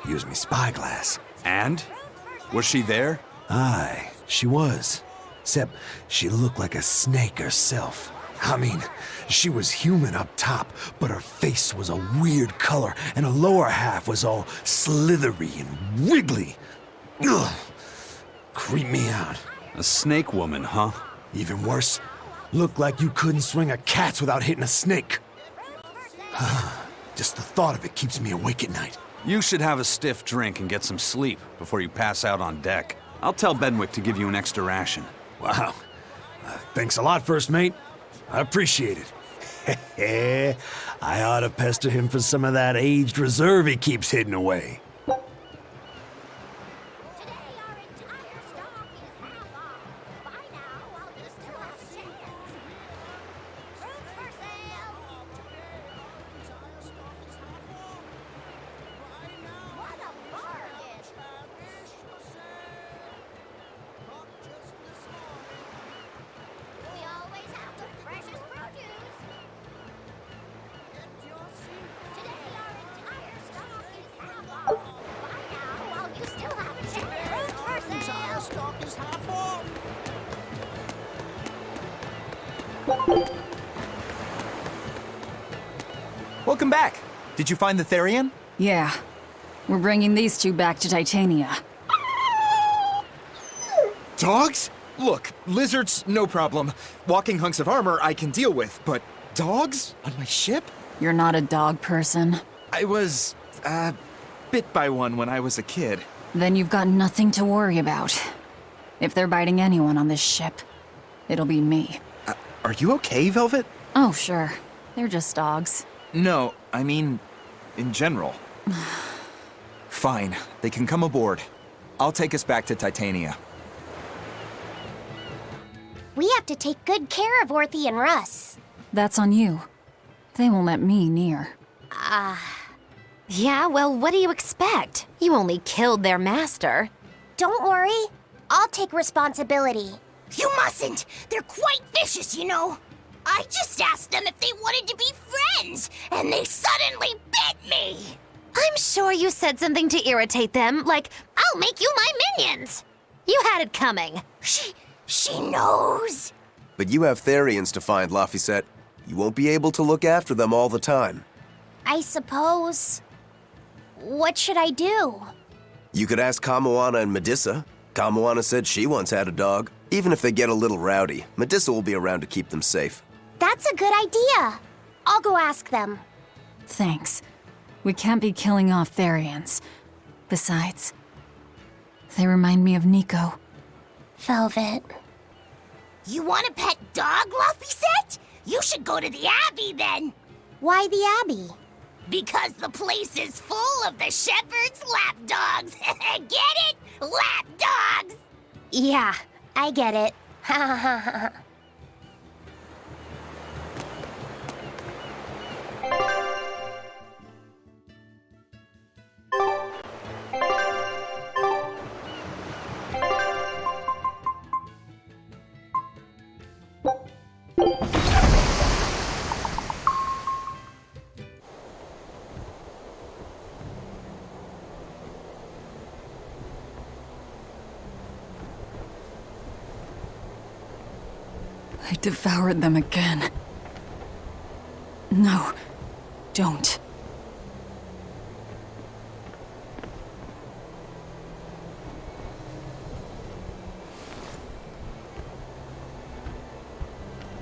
Used me spyglass. And? Was she there? Aye, she was. Except she looked like a snake herself. I mean, she was human up top, but her face was a weird color, and her lower half was all slithery and wiggly. Ugh. Creeped me out. A snake woman, huh? Even worse, looked like you couldn't swing a cat's without hitting a snake. Just the thought of it keeps me awake at night. You should have a stiff drink and get some sleep before you pass out on deck. I'll tell Benwick to give you an extra ration. Wow. Thanks a lot, First Mate. I appreciate it. I ought to pester him for some of that aged reserve he keeps hidden away. Welcome back. Did you find the Therian? Yeah. We're bringing these two back to Titania. Dogs? Look, lizards, no problem. Walking hunks of armor I can deal with, but dogs? On my ship? You're not a dog person. I was, bit by one when I was a kid. Then you've got nothing to worry about. If they're biting anyone on this ship, it'll be me. Are you okay, Velvet? Oh, sure. They're just dogs. No, I mean, in general. Fine, they can come aboard. I'll take us back to Titania. We have to take good care of Orthy and Russ. That's on you. They won't let me near. Yeah, well, what do you expect? You only killed their master. Don't worry. I'll take responsibility. You mustn't. They're quite vicious, you know. I just asked them if they wanted to be friends, and they suddenly bit me. I'm sure you said something to irritate them, like, I'll make you my minions. You had it coming. She knows. But you have Therians to find, Laphicet. You won't be able to look after them all the time. I suppose. What should I do? You could ask Kamoana and Medissa. Kamoana said she once had a dog. Even if they get a little rowdy, Medissa will be around to keep them safe. That's a good idea. I'll go ask them. Thanks. We can't be killing off Therians. Besides, they remind me of Nico. Velvet. You want a pet dog, Laphicet? You should go to the Abbey then. Why the Abbey? Because the place is full of the shepherd's lapdogs. Get it? Lapdogs! Yeah, I get it. Ha ha ha ha. I devoured them again. No, don't.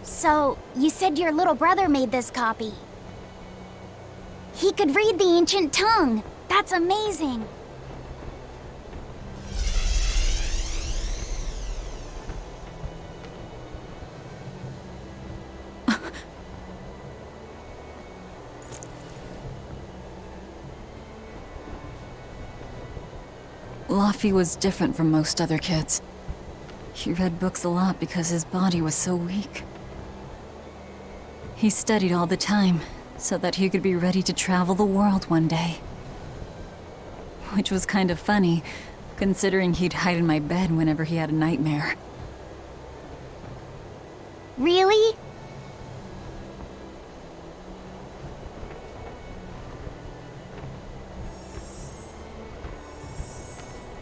So, you said your little brother made this copy. He could read the ancient tongue. That's amazing. Laffy was different from most other kids. He read books a lot because his body was so weak. He studied all the time, so that he could be ready to travel the world one day. Which was kind of funny, considering he'd hide in my bed whenever he had a nightmare. Really?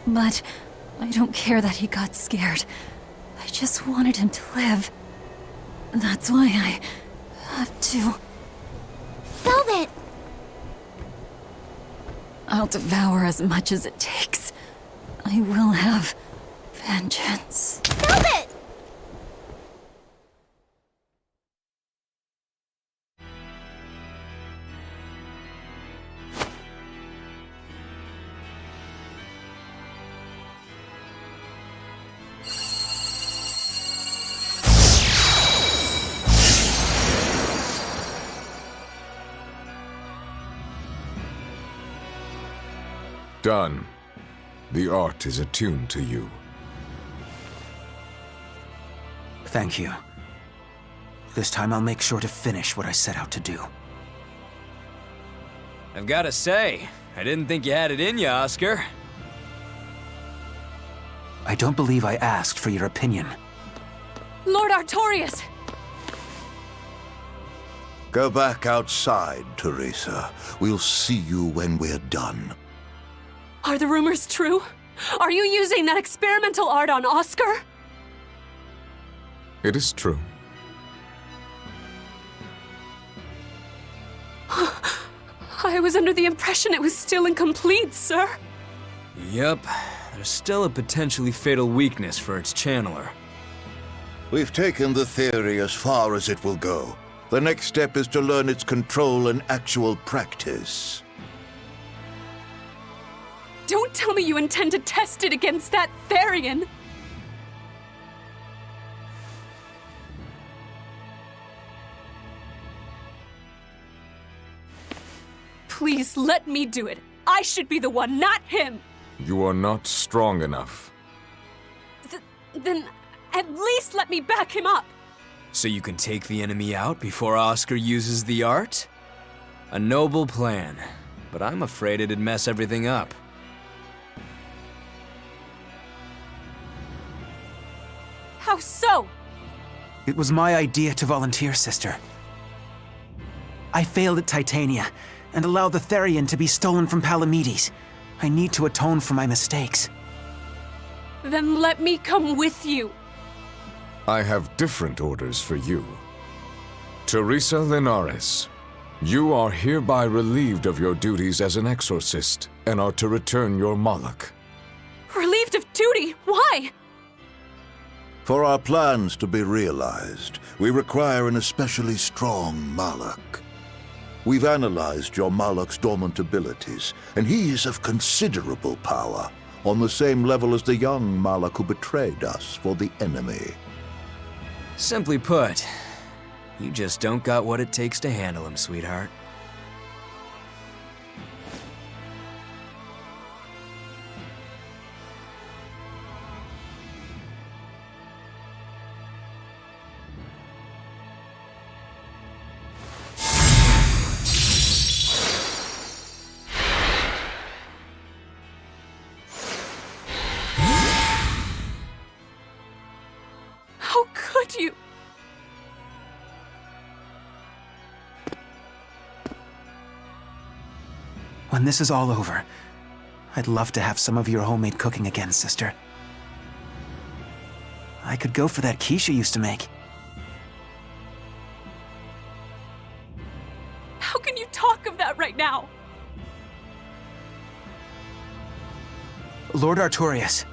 But I don't care that he got scared. I just wanted him to live. That's why I have to. Velvet! I'll devour as much as it takes. I will have vengeance. Velvet! Done. The art is attuned to you. Thank you. This time I'll make sure to finish what I set out to do. I've gotta say, I didn't think you had it in you, Oscar. I don't believe I asked for your opinion. Lord Artorias! Go back outside, Teresa. We'll see you when we're done. Are the rumors true? Are you using that experimental art on Oscar? It is true. I was under the impression it was still incomplete, sir. Yup. There's still a potentially fatal weakness for its channeler. We've taken the theory as far as it will go. The next step is to learn its control and actual practice. Don't tell me you intend to test it against that Therian! Please let me do it. I should be the one, not him. You are not strong enough. Then at least let me back him up. So you can take the enemy out before Oscar uses the art? A noble plan, but I'm afraid it'd mess everything up. How so? It was my idea to volunteer, sister. I failed at Titania, and allowed the Therian to be stolen from Palamedes. I need to atone for my mistakes. Then let me come with you. I have different orders for you. Teresa Linares, you are hereby relieved of your duties as an exorcist and are to return your Moloch. Relieved of duty? Why? For our plans to be realized, we require an especially strong Moloch. We've analyzed your Moloch's dormant abilities, and he is of considerable power, on the same level as the young Moloch who betrayed us for the enemy. Simply put, you just don't got what it takes to handle him, sweetheart. How could you? When this is all over, I'd love to have some of your homemade cooking again, sister. I could go for that quiche you used to make. How can you talk of that right now? Lord Artorias.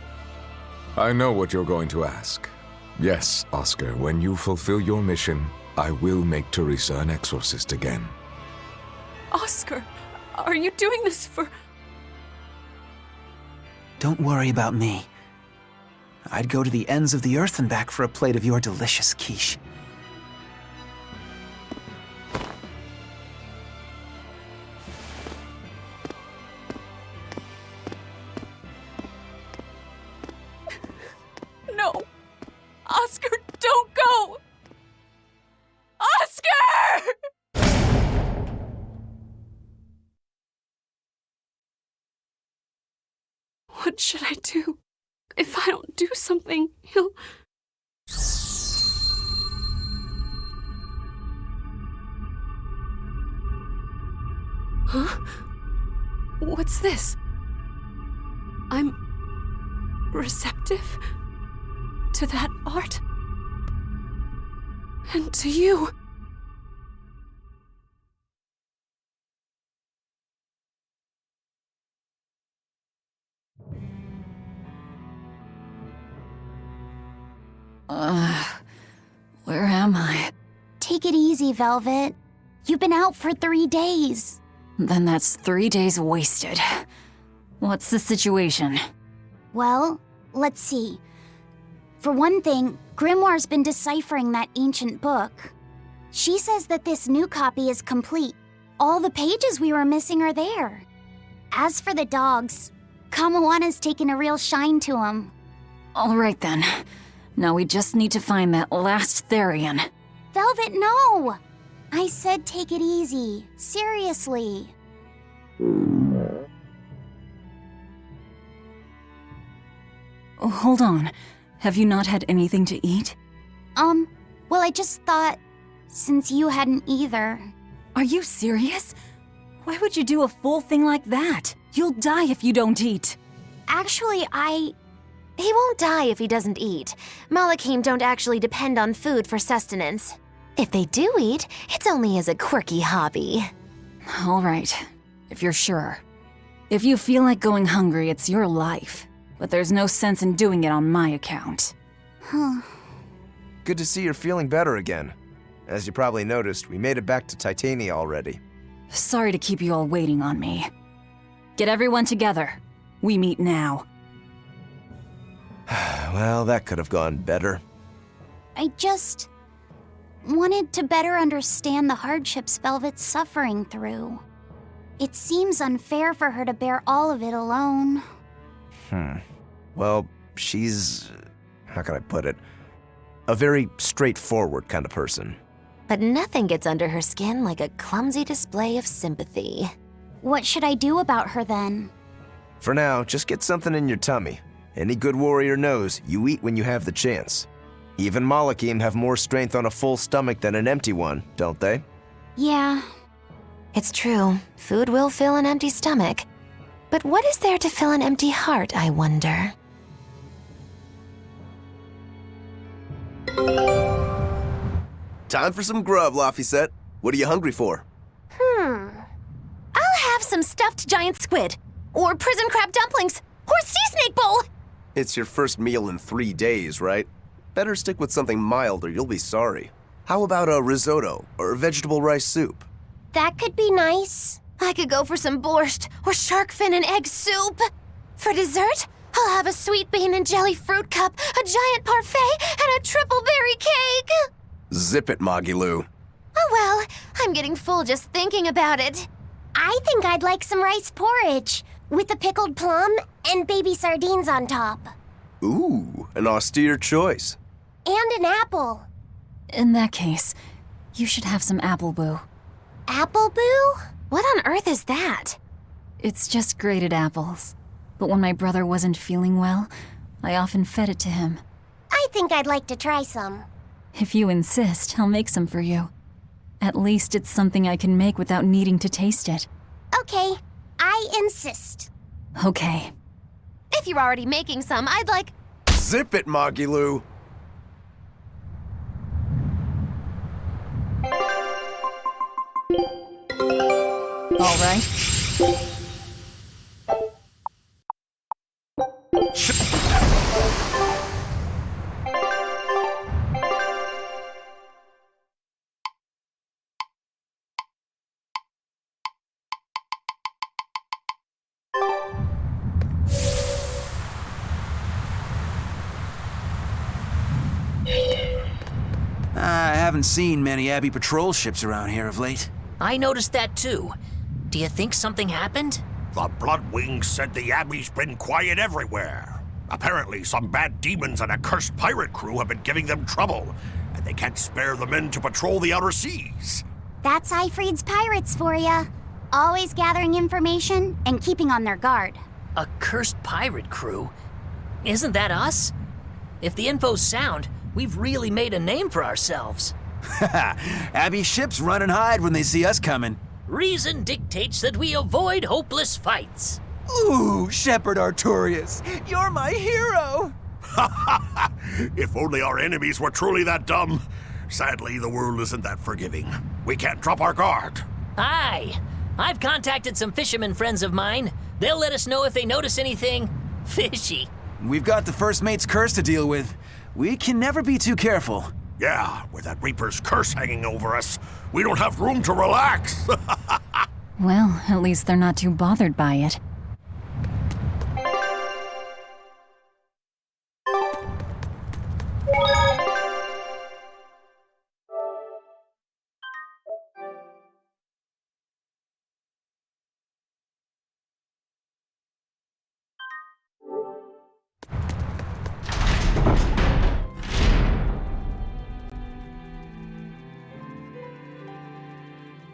I know what you're going to ask. Yes, Oscar, when you fulfill your mission, I will make Teresa an exorcist again. Oscar, are you doing this for... Don't worry about me. I'd go to the ends of the earth and back for a plate of your delicious quiche. No! Oscar, don't go! Oscar! What should I do? If I don't do something, he'll... Huh? What's this? I'm... receptive to that art? And to you. Where am I? Take it easy, Velvet. You've been out for 3 days. Then that's 3 days wasted. What's the situation? Well, let's see. For one thing, Grimoire's been deciphering that ancient book. She says that this new copy is complete. All the pages we were missing are there. As for the dogs, Kamawana's taken a real shine to them. All right then. Now we just need to find that last Therian. Velvet, no! I said take it easy. Seriously. Oh, hold on. Have you not had anything to eat? Well, I just thought, since you hadn't either. Are you serious? Why would you do a full thing like that? You'll die if you don't eat. Actually, He won't die if he doesn't eat. Malachim don't actually depend on food for sustenance. If they do eat, it's only as a quirky hobby. All right, if you're sure. If you feel like going hungry, it's your life. But there's no sense in doing it on my account. Good to see you're feeling better again. As you probably noticed, we made it back to Titania already. Sorry to keep you all waiting on me. Get everyone together. We meet now. Well, that could have gone better. I just wanted to better understand the hardships Velvet's suffering through. It seems unfair for her to bear all of it alone. Well, she's... how can I put it? A very straightforward kind of person. But nothing gets under her skin like a clumsy display of sympathy. What should I do about her then? For now, just get something in your tummy. Any good warrior knows you eat when you have the chance. Even Malakim have more strength on a full stomach than an empty one, don't they? Yeah. It's true, food will fill an empty stomach. But what is there to fill an empty heart, I wonder? Time for some grub, Laphicet. What are you hungry for? I'll have some stuffed giant squid, or prison crab dumplings, or sea snake bowl! It's your first meal in 3 days, right? Better stick with something mild or you'll be sorry. How about a risotto or vegetable rice soup? That could be nice. I could go for some borscht or shark fin and egg soup. For dessert, I'll have a sweet bean and jelly fruit cup, a giant parfait, and a triple berry cake. Zip it, Magilu. Oh well, I'm getting full just thinking about it. I think I'd like some rice porridge with a pickled plum and baby sardines on top. Ooh, an austere choice. And an apple. In that case, you should have some apple boo. Apple boo? What on earth is that? It's just grated apples. But when my brother wasn't feeling well, I often fed it to him. I think I'd like to try some. If you insist, I'll make some for you. At least it's something I can make without needing to taste it. Okay, I insist. Okay. If you're already making some, I'd like... Zip it, Magilu. All right. I haven't seen many Abbey patrol ships around here of late. I noticed that too. Do you think something happened? The Bloodwings said the Abbey's been quiet everywhere. Apparently, some bad demons and a cursed pirate crew have been giving them trouble, and they can't spare the men to patrol the outer seas. That's Eifried's pirates for ya. Always gathering information and keeping on their guard. A cursed pirate crew? Isn't that us? If the info's sound, we've really made a name for ourselves. Abbey ships run and hide when they see us coming. Reason dictates that we avoid hopeless fights. Ooh, Shepherd Artorias, you're my hero! If only our enemies were truly that dumb. Sadly, the world isn't that forgiving. We can't drop our guard. Aye. I've contacted some fishermen friends of mine. They'll let us know if they notice anything fishy. We've got the First Mate's curse to deal with. We can never be too careful. Yeah, with that Reaper's curse hanging over us, we don't have room to relax. Well, at least they're not too bothered by it.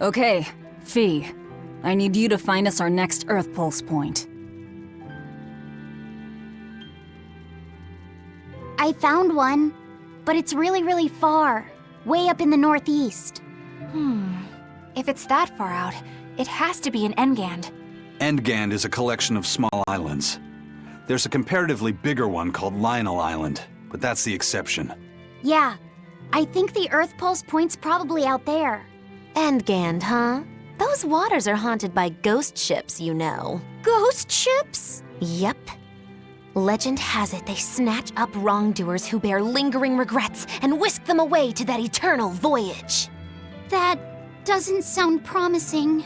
Okay, Fee. I need you to find us our next Earth Pulse point. I found one, but it's really far. Way up in the northeast. If it's that far out, it has to be an Engand. Endgand is a collection of small islands. There's a comparatively bigger one called Lionel Island, but that's the exception. Yeah, I think the Earth Pulse point's probably out there. Endgand, huh? Those waters are haunted by ghost ships, you know. Ghost ships? Yep. Legend has it they snatch up wrongdoers who bear lingering regrets and whisk them away to that eternal voyage. That doesn't sound promising.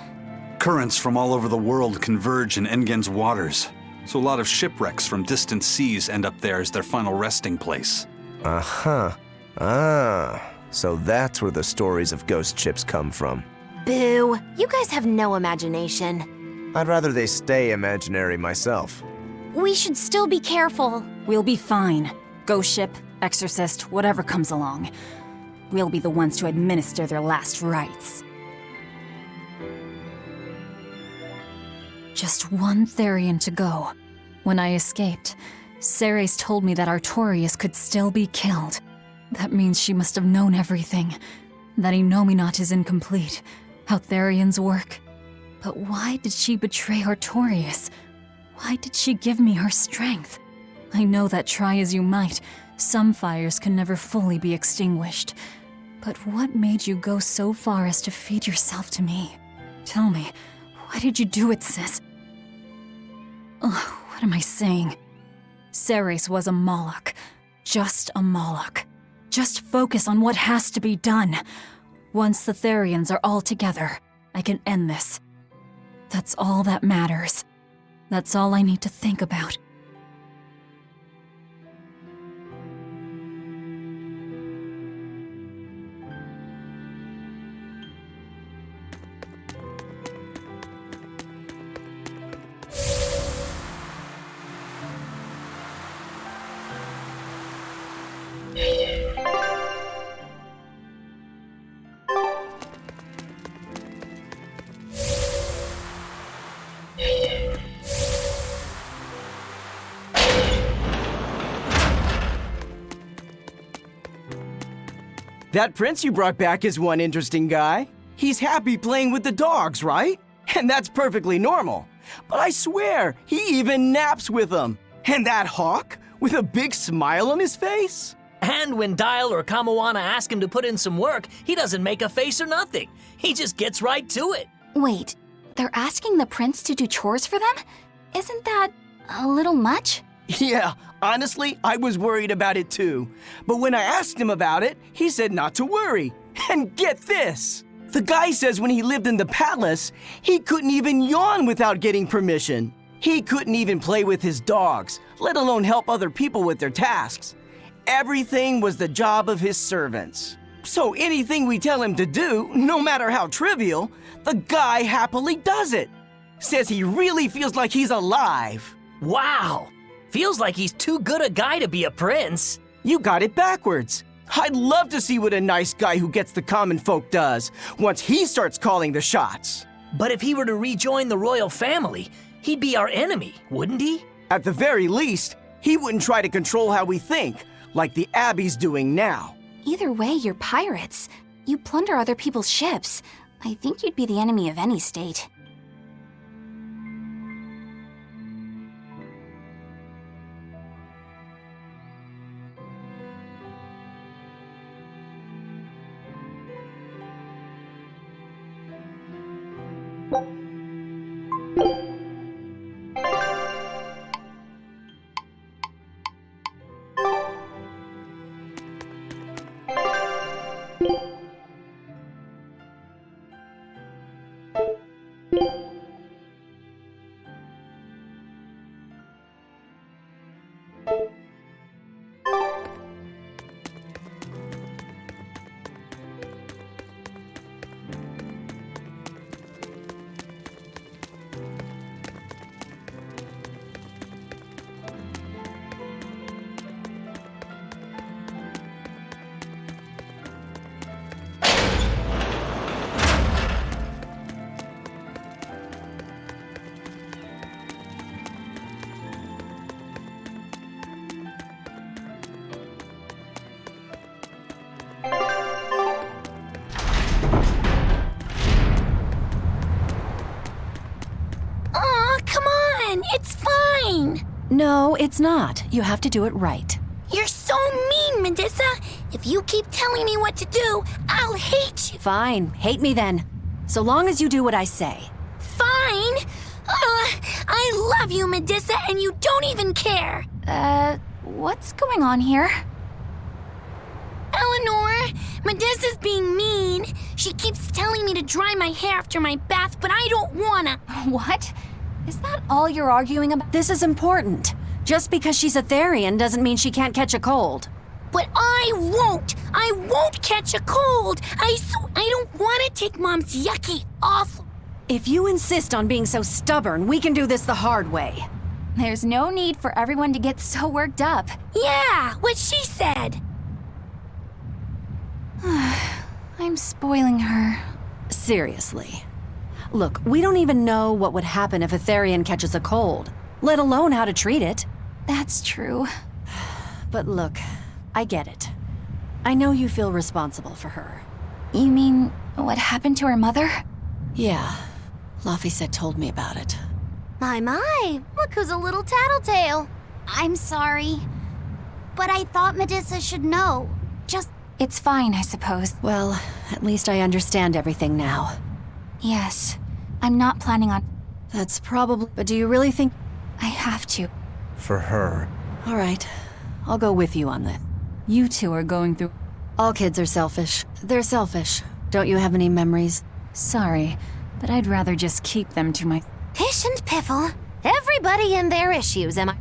Currents from all over the world converge in Engand's waters, so a lot of shipwrecks from distant seas end up there as their final resting place. Uh-huh. Ah, so that's where the stories of ghost ships come from. Boo, you guys have no imagination. I'd rather they stay imaginary myself. We should still be careful. We'll be fine. Ghost ship, exorcist, whatever comes along. We'll be the ones to administer their last rites. Just one Therian to go. When I escaped, Ceres told me that Artorias could still be killed. That means she must have known everything. That Innominat is incomplete. How Therians work. But why did she betray Artorias? Why did she give me her strength? I know that try as you might, some fires can never fully be extinguished. But what made you go so far as to feed yourself to me? Tell me, why did you do it, sis? Ugh, what am I saying? Ceres was a Moloch. Just a Moloch. Just focus on what has to be done. Once the Therians are all together, I can end this. That's all that matters. That's all I need to think about. That prince you brought back is one interesting guy. He's happy playing with the dogs, right? And that's perfectly normal. But I swear, he even naps with them. And that hawk, with a big smile on his face? And when Dial or Kamawana ask him to put in some work, he doesn't make a face or nothing. He just gets right to it. Wait, they're asking the prince to do chores for them? Isn't that a little much? Yeah, honestly, I was worried about it too. But when I asked him about it, he said not to worry. And get this! The guy says when he lived in the palace, he couldn't even yawn without getting permission. He couldn't even play with his dogs, let alone help other people with their tasks. Everything was the job of his servants. So anything we tell him to do, no matter how trivial, the guy happily does it. Says he really feels like he's alive. Wow! Feels like he's too good a guy to be a prince. You got it backwards. I'd love to see what a nice guy who gets the common folk does once he starts calling the shots. But if he were to rejoin the royal family, he'd be our enemy, wouldn't he? At the very least, he wouldn't try to control how we think, like the Abbey's doing now. Either way, you're pirates. You plunder other people's ships. I think you'd be the enemy of any state. It's fine! No, it's not. You have to do it right. You're so mean, Medusa! If you keep telling me what to do, I'll hate you! Fine, hate me then. So long as you do what I say. Fine! I love you, Medusa, and you don't even care! What's going on here? Eleanor, Medusa's being mean. She keeps telling me to dry my hair after my bath, but I don't wanna. What? Is that all you're arguing about? This is important. Just because she's a Therian doesn't mean she can't catch a cold. But I won't! I won't catch a cold! I don't want to take Mom's yucky, awful... If you insist on being so stubborn, we can do this the hard way. There's no need for everyone to get so worked up. Yeah, what she said! I'm spoiling her. Seriously. Look, we don't even know what would happen if a Therian catches a cold, let alone how to treat it. That's true. But look, I get it. I know you feel responsible for her. You mean what happened to her mother? Yeah. Laphicet told me about it. My, look who's a little tattletale. I'm sorry, but I thought Medusa should know. It's fine, I suppose. Well, at least I understand everything now. Yes. I'm not planning on... That's probably... But do you really think... I have to. For her. All right. I'll go with you on this. You two are going through... All kids are selfish. They're selfish. Don't you have any memories? Sorry, but I'd rather just keep them to my... Pish and piffle. Everybody and their issues, am I...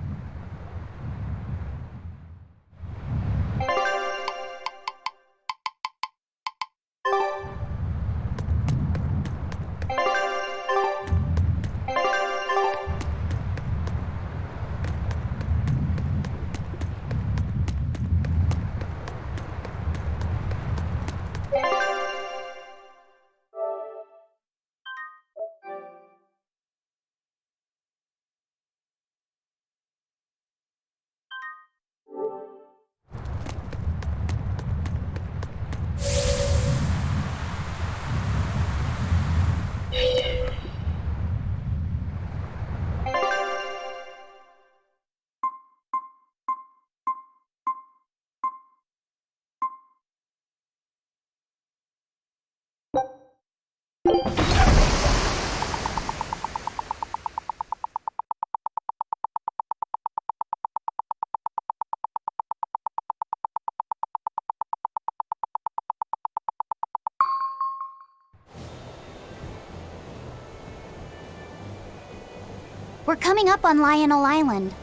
We're coming up on Lionel Island.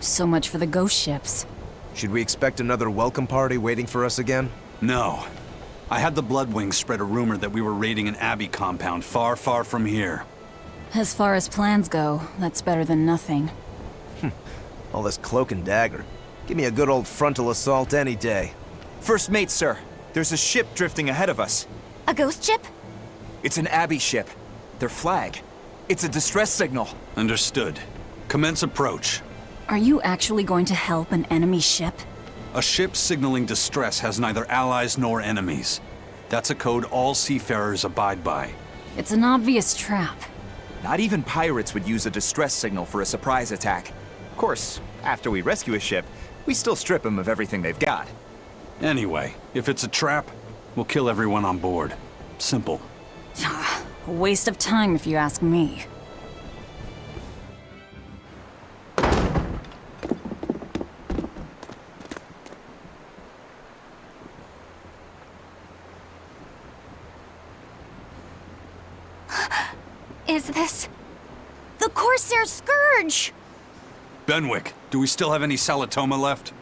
So much for the ghost ships. Should we expect another welcome party waiting for us again? No. I had the Bloodwings spread a rumor that we were raiding an Abbey compound far, far from here. As far as plans go, that's better than nothing. All this cloak and dagger. Give me a good old frontal assault any day. First mate, sir. There's a ship drifting ahead of us. A ghost ship? It's an Abbey ship. Their flag. It's a distress signal. Understood. Commence approach. Are you actually going to help an enemy ship? A ship signaling distress has neither allies nor enemies. That's a code all seafarers abide by. It's an obvious trap. Not even pirates would use a distress signal for a surprise attack. Of course, after we rescue a ship, we still strip them of everything they've got. Anyway, if it's a trap, we'll kill everyone on board. Simple. A waste of time if you ask me. Is this... the Corsair Scourge? Benwick, do we still have any Salatoma left?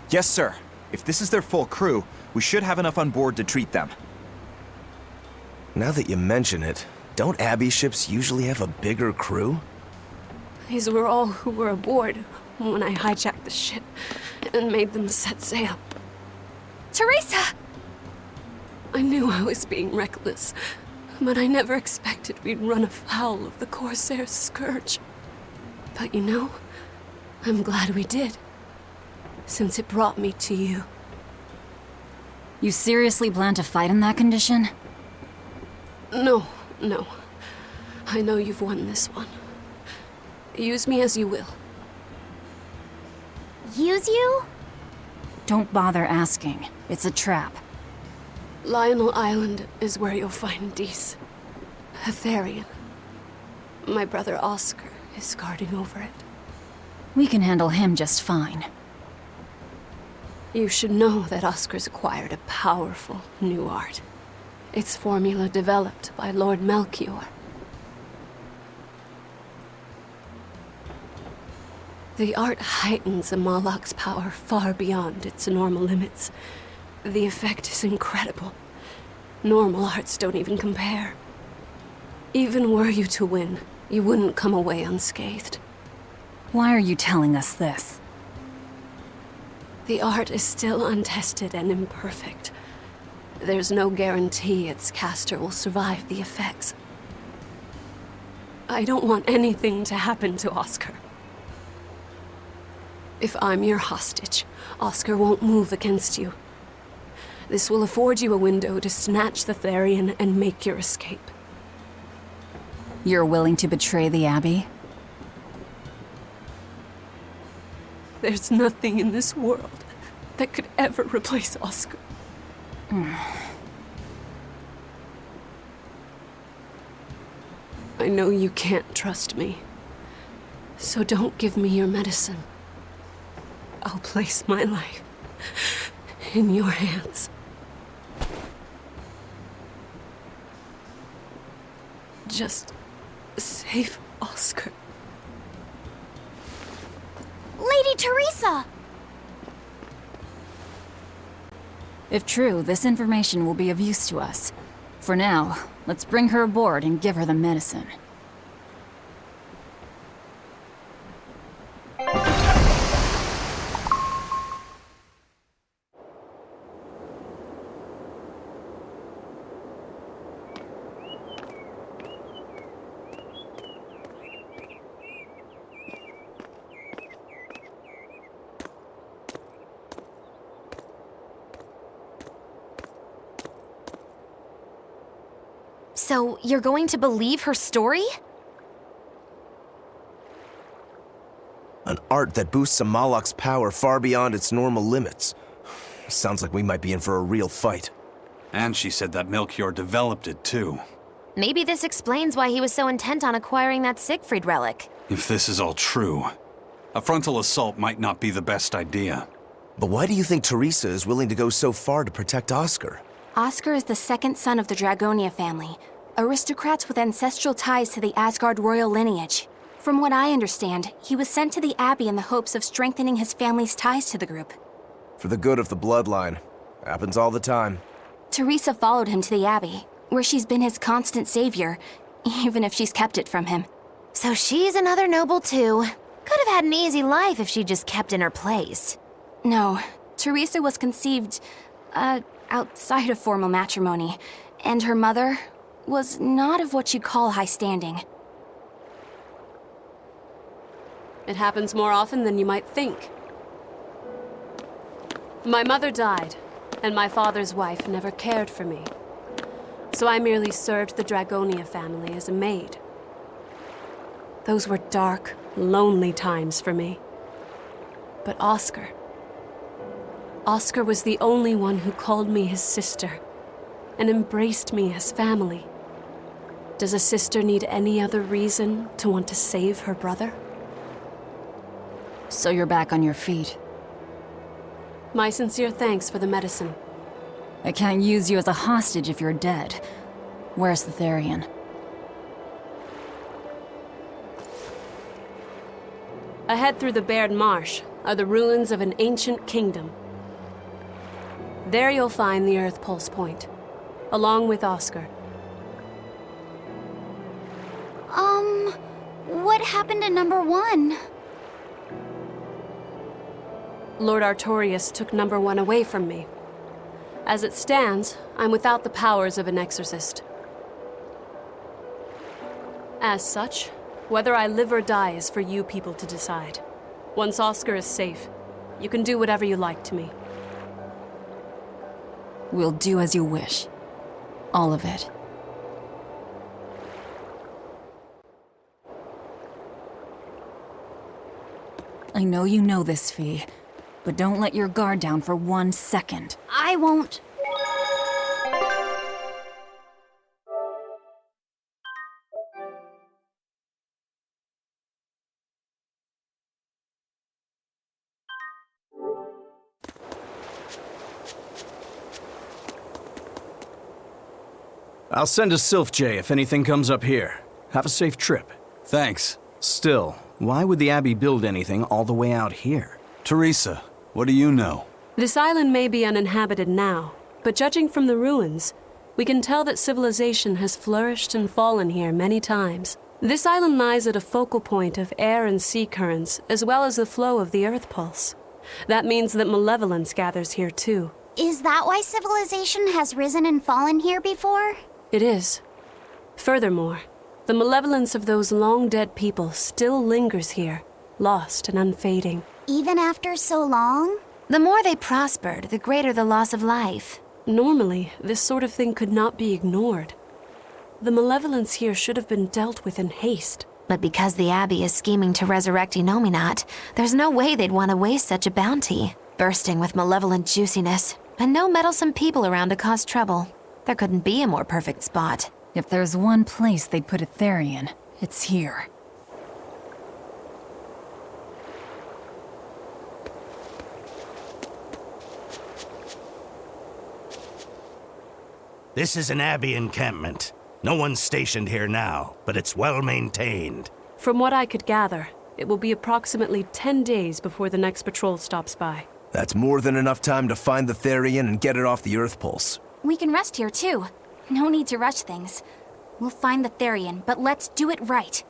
Yes, sir. If this is their full crew, we should have enough on board to treat them. Now that you mention it, don't Abbey ships usually have a bigger crew? These were all who were aboard when I hijacked the ship and made them set sail. Teresa! I knew I was being reckless, but I never expected we'd run afoul of the Corsair's Scourge. But you know, I'm glad we did, since it brought me to you. You seriously plan to fight in that condition? No. I know you've won this one. Use me as you will. Use you? Don't bother asking. It's a trap. Lionel Island is where you'll find Dees. A Therian. My brother Oscar is guarding over it. We can handle him just fine. You should know that Oscar's acquired a powerful new art. Its formula developed by Lord Melchior. The art heightens a Moloch's power far beyond its normal limits. The effect is incredible. Normal arts don't even compare. Even were you to win, you wouldn't come away unscathed. Why are you telling us this? The art is still untested and imperfect. There's no guarantee its caster will survive the effects. I don't want anything to happen to Oscar. If I'm your hostage, Oscar won't move against you. This will afford you a window to snatch the Therian and make your escape. You're willing to betray the Abbey? There's nothing in this world that could ever replace Oscar. I know you can't trust me, so don't give me your medicine. I'll place my life in your hands. Just save Oscar. Lady Teresa! If true, this information will be of use to us. For now, let's bring her aboard and give her the medicine. So, you're going to believe her story? An art that boosts a Moloch's power far beyond its normal limits. Sounds like we might be in for a real fight. And she said that Melchior developed it, too. Maybe this explains why he was so intent on acquiring that Siegfried relic. If this is all true, a frontal assault might not be the best idea. But why do you think Teresa is willing to go so far to protect Oscar? Oscar is the second son of the Dragonia family, aristocrats with ancestral ties to the Asgard royal lineage. From what I understand, he was sent to the Abbey in the hopes of strengthening his family's ties to the group. For the good of the bloodline. Happens all the time. Teresa followed him to the Abbey, where she's been his constant savior, even if she's kept it from him. So she's another noble too. Could have had an easy life if she just kept in her place. No, Teresa was conceived, outside of formal matrimony, and her mother was not of what you'd call high standing. It happens more often than you might think. My mother died, and my father's wife never cared for me. So I merely served the Dragonia family as a maid. Those were dark, lonely times for me. But Oscar was the only one who called me his sister and embraced me as family. Does a sister need any other reason to want to save her brother? So you're back on your feet. My sincere thanks for the medicine. I can't use you as a hostage if you're dead. Where's the Therian? Ahead through the Baird Marsh are the ruins of an ancient kingdom. There you'll find the Earth Pulse Point, along with Oscar. What happened to number 1? Lord Artorius took number 1 away from me. As it stands, I'm without the powers of an exorcist. As such, whether I live or die is for you people to decide. Once Oscar is safe, you can do whatever you like to me. We'll do as you wish. All of it. I know you know this, Fee, but don't let your guard down for 1 second. I won't. I'll send a Sylph J if anything comes up here. Have a safe trip. Thanks. Still, Why would the Abbey build anything all the way out here? Teresa, what do you know? This island may be uninhabited now, but judging from the ruins, we can tell that civilization has flourished and fallen here many times. This island lies at a focal point of air and sea currents, as well as the flow of the Earth pulse. That means that malevolence gathers here too. Is that why civilization has risen and fallen here before? It is. Furthermore, the malevolence of those long-dead people still lingers here, lost and unfading. Even after so long? The more they prospered, the greater the loss of life. Normally, this sort of thing could not be ignored. The malevolence here should have been dealt with in haste. But because the Abbey is scheming to resurrect Inominat, there's no way they'd want to waste such a bounty. Bursting with malevolent juiciness, and no meddlesome people around to cause trouble. There couldn't be a more perfect spot. If there's one place they'd put a Therian, it's here. This is an Abbey encampment. No one's stationed here now, but it's well maintained. From what I could gather, it will be approximately 10 days before the next patrol stops by. That's more than enough time to find the Therian and get it off the Earth Pulse. We can rest here too. No need to rush things. We'll find the Therian, but let's do it right.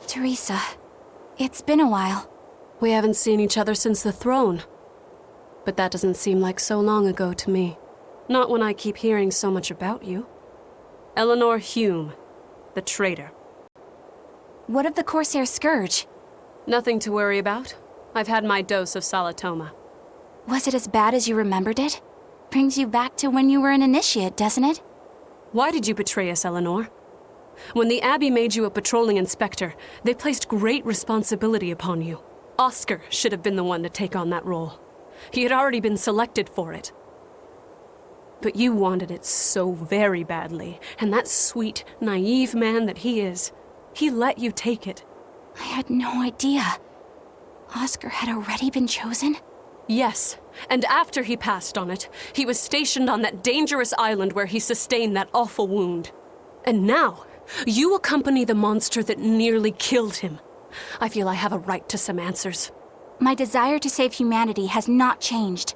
Teresa, it's been a while. We haven't seen each other since the throne. But that doesn't seem like so long ago to me. Not when I keep hearing so much about you. Eleanor Hume, the traitor. What of the Corsair Scourge? Nothing to worry about. I've had my dose of Salatoma. Was it as bad as you remembered it? Brings you back to when you were an initiate, doesn't it? Why did you betray us, Eleanor? When the Abbey made you a patrolling inspector, they placed great responsibility upon you. Oscar should have been the one to take on that role. He had already been selected for it. But you wanted it so very badly, and that sweet, naive man that he is, he let you take it. I had no idea. Oscar had already been chosen? Yes, and after he passed on it, he was stationed on that dangerous island where he sustained that awful wound. And now, you accompany the monster that nearly killed him. I feel I have a right to some answers. My desire to save humanity has not changed.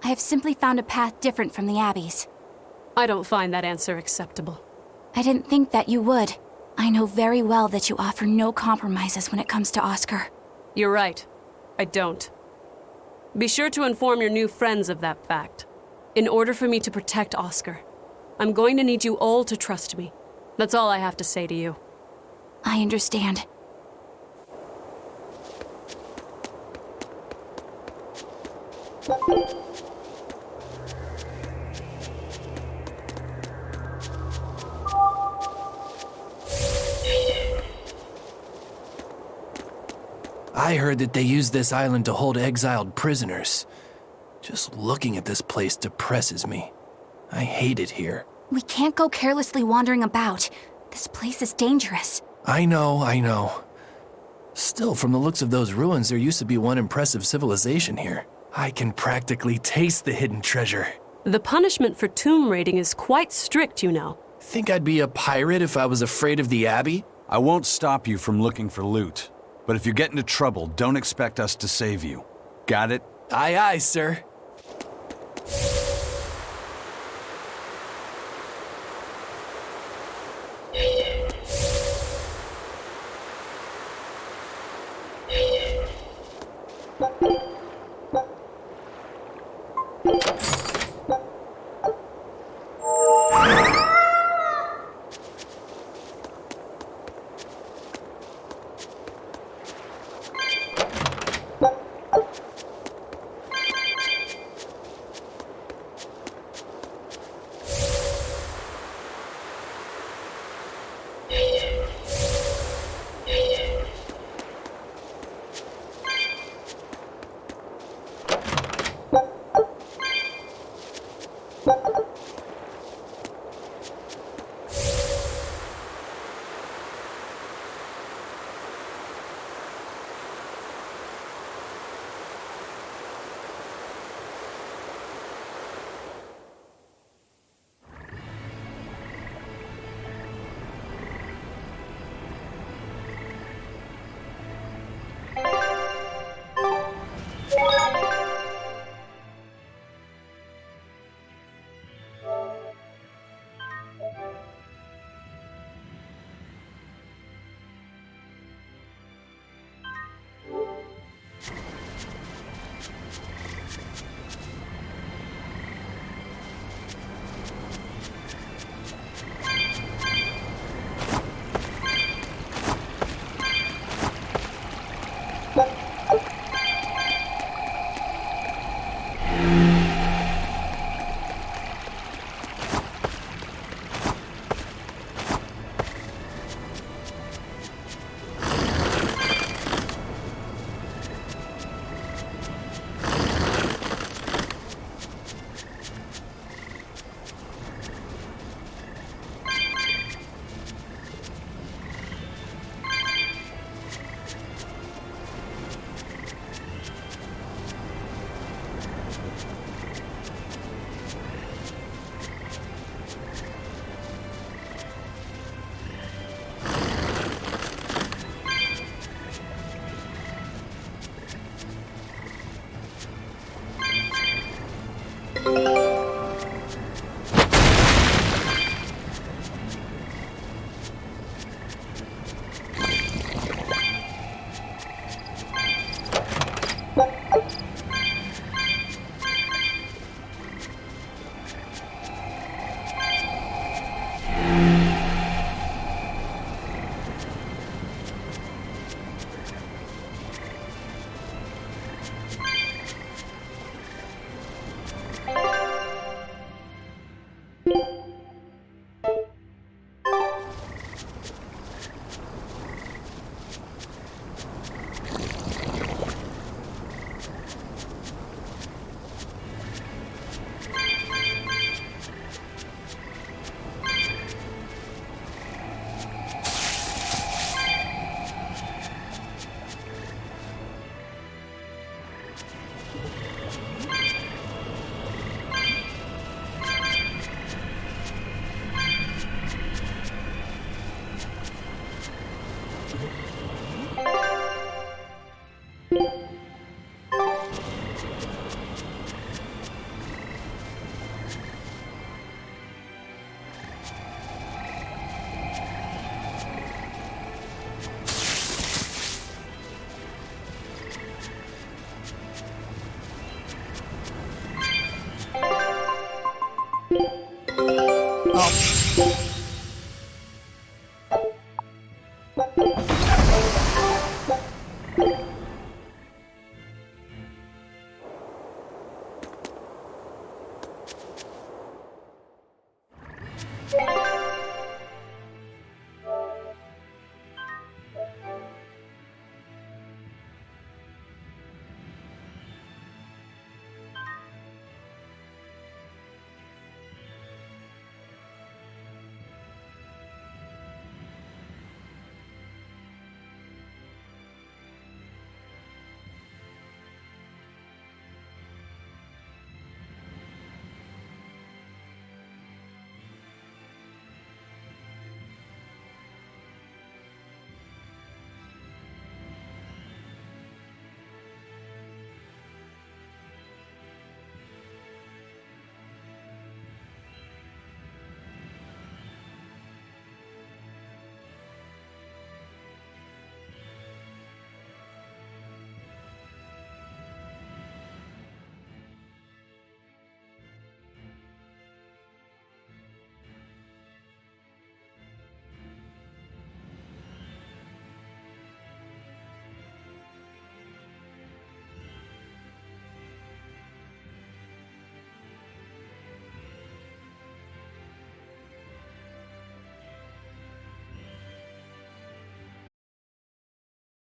I have simply found a path different from the Abbey's. I don't find that answer acceptable. I didn't think that you would. I know very well that you offer no compromises when it comes to Oscar. You're right. I don't. Be sure to inform your new friends of that fact. In order for me to protect Oscar, I'm going to need you all to trust me. That's all I have to say to you. I understand. I heard that they use this island to hold exiled prisoners. Just looking at this place depresses me. I hate it here. We can't go carelessly wandering about. This place is dangerous. I know. Still, from the looks of those ruins, there used to be one impressive civilization here. I can practically taste the hidden treasure. The punishment for tomb raiding is quite strict, you know. Think I'd be a pirate if I was afraid of the Abbey? I won't stop you from looking for loot. But if you get into trouble, don't expect us to save you. Got it? Aye, aye, sir.